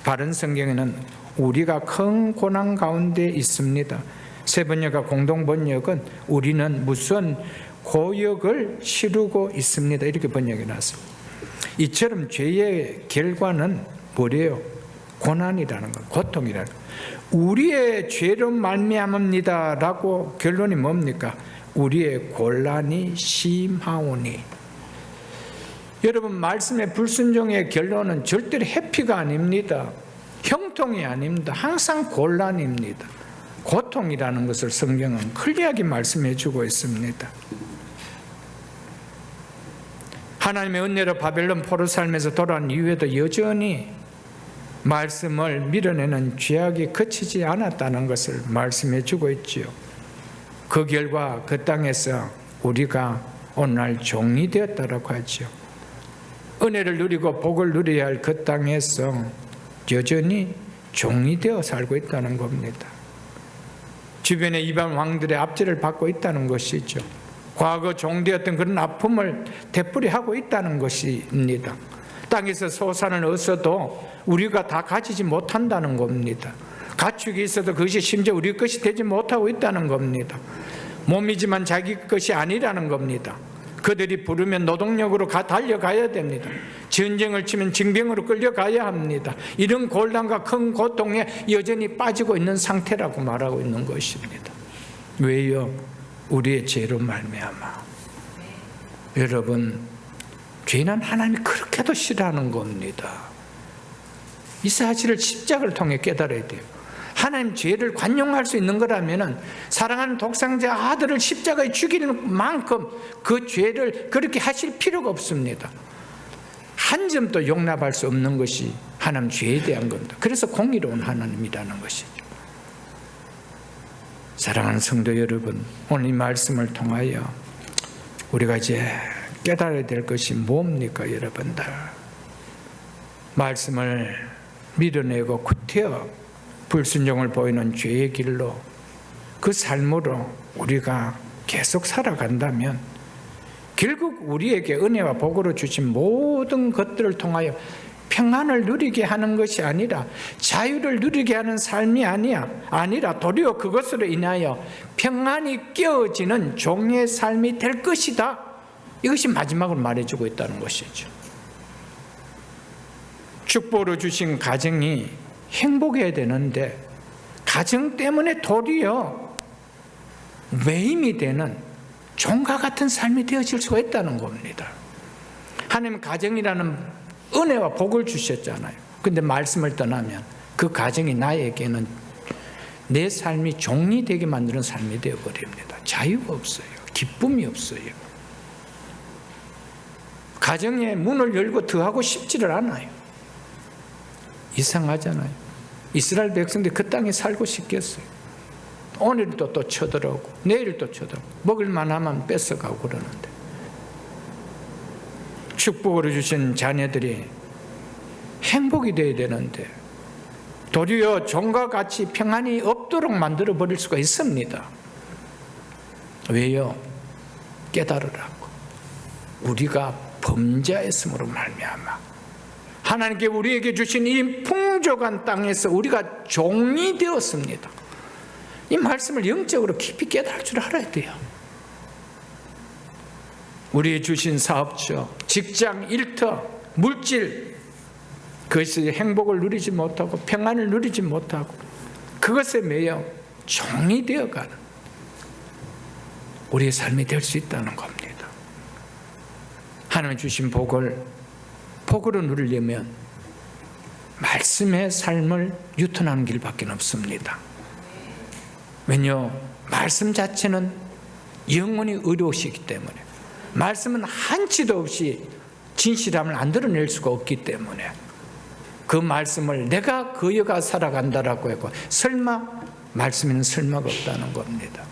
바른 성경에는 우리가 큰 고난 가운데 있습니다. 세번역과 공동번역은 우리는 무슨 고역을 치르고 있습니다, 이렇게 번역해 놨습니다. 이처럼 죄의 결과는 뭐래요? 고난이라는 것, 고통이라는 것. 우리의 죄로 말미암습니다라고 결론이 뭡니까? 우리의 곤란이 심하오니. 여러분, 말씀의 불순종의 결론은 절대로 해피가 아닙니다. 형통이 아닙니다. 항상 곤란입니다. 고통이라는 것을 성경은 클리어하게 말씀해 주고 있습니다. 하나님의 은혜로 바벨론 포로 살면서 돌아온 이후에도 여전히 말씀을 밀어내는 죄악이 그치지 않았다는 것을 말씀해 주고 있지요. 그 결과 그 땅에서 우리가 오늘날 종이 되었다고 하죠. 은혜를 누리고 복을 누려야 할 그 땅에서 여전히 종이 되어 살고 있다는 겁니다. 주변의 이방 왕들의 압제를 받고 있다는 것이죠. 과거 종되었던 그런 아픔을 되풀이하고 있다는 것입니다. 땅에서 소산을 얻어도 우리가 다 가지지 못한다는 겁니다. 가축이 있어도 그것이 심지어 우리 것이 되지 못하고 있다는 겁니다. 몸이지만 자기 것이 아니라는 겁니다. 그들이 부르면 노동력으로 달려가야 됩니다. 전쟁을 치면 징병으로 끌려가야 합니다. 이런 곤란과 큰 고통에 여전히 빠지고 있는 상태라고 말하고 있는 것입니다. 왜요? 우리의 죄로 말미암아. 여러분, 죄는 하나님이 그렇게도 싫어하는 겁니다. 이 사실을 십자가를 통해 깨달아야 돼요. 하나님 죄를 관용할 수 있는 거라면 사랑하는 독생자 아들을 십자가에 죽이는 만큼 그 죄를 그렇게 하실 필요가 없습니다. 한 점도 용납할 수 없는 것이 하나님 죄에 대한 겁니다. 그래서 공의로운 하나님이라는 것이죠. 사랑하는 성도 여러분, 오늘 이 말씀을 통하여 우리가 이제 깨달아야 될 것이 뭡니까, 여러분들? 말씀을 밀어내고 구태여 불순종을 보이는 죄의 길로, 그 삶으로 우리가 계속 살아간다면 결국 우리에게 은혜와 복으로 주신 모든 것들을 통하여 평안을 누리게 하는 것이 아니라, 자유를 누리게 하는 삶이 아니라 도리어 그것으로 인하여 평안이 깨어지는 종의 삶이 될 것이다. 이것이 마지막으로 말해주고 있다는 것이죠. 축복으로 주신 가정이 행복해야 되는데 가정 때문에 도리어 매임이 되는 종과 같은 삶이 되어질 수가 있다는 겁니다. 하나님 가정이라는 은혜와 복을 주셨잖아요. 근데 말씀을 떠나면 그 가정이 나에게는 내 삶이 종이 되게 만드는 삶이 되어버립니다. 자유가 없어요. 기쁨이 없어요. 가정의 문을 열고 더하고 싶지를 않아요. 이상하잖아요. 이스라엘 백성들이 그 땅에 살고 싶겠어요? 오늘도 또 쳐들어오고 내일도 쳐들어오고 먹을만 하면 뺏어가고 그러는데, 축복으로 주신 자녀들이 행복이 되어야 되는데 도리어 종과 같이 평안이 없도록 만들어버릴 수가 있습니다. 왜요? 깨달으라고. 우리가 범죄했음으로 말미암아 하나님께 우리에게 주신 이 풍족한 땅에서 우리가 종이 되었습니다. 이 말씀을 영적으로 깊이 깨달을 줄 알아야 돼요. 우리의 주신 사업처, 직장, 일터, 물질, 그것이 행복을 누리지 못하고 평안을 누리지 못하고 그것에 매여 종이 되어가는 우리의 삶이 될 수 있다는 겁니다. 하나님 주신 복으로 누리려면 말씀의 삶을 유턴하는 길밖에 없습니다. 왜냐? 말씀 자체는 영원히 의로우시기 때문에, 말씀은 한치도 없이 진실함을 안 드러낼 수가 없기 때문에 그 말씀을 내가 그 여가 살아간다라고 했고 설마, 말씀에는 설마가 없다는 겁니다.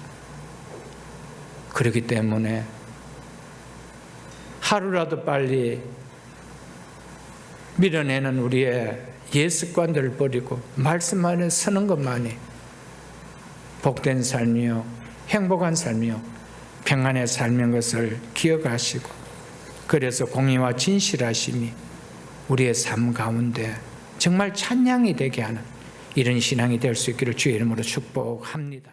그렇기 때문에 하루라도 빨리 밀어내는 우리의 옛 습관들을 버리고 말씀 안에 서는 것만이 복된 삶이요, 행복한 삶이요, 평안의 삶인 것을 기억하시고, 그래서 공의와 진실하심이 우리의 삶 가운데 정말 찬양이 되게 하는 이런 신앙이 될 수 있기를 주의 이름으로 축복합니다.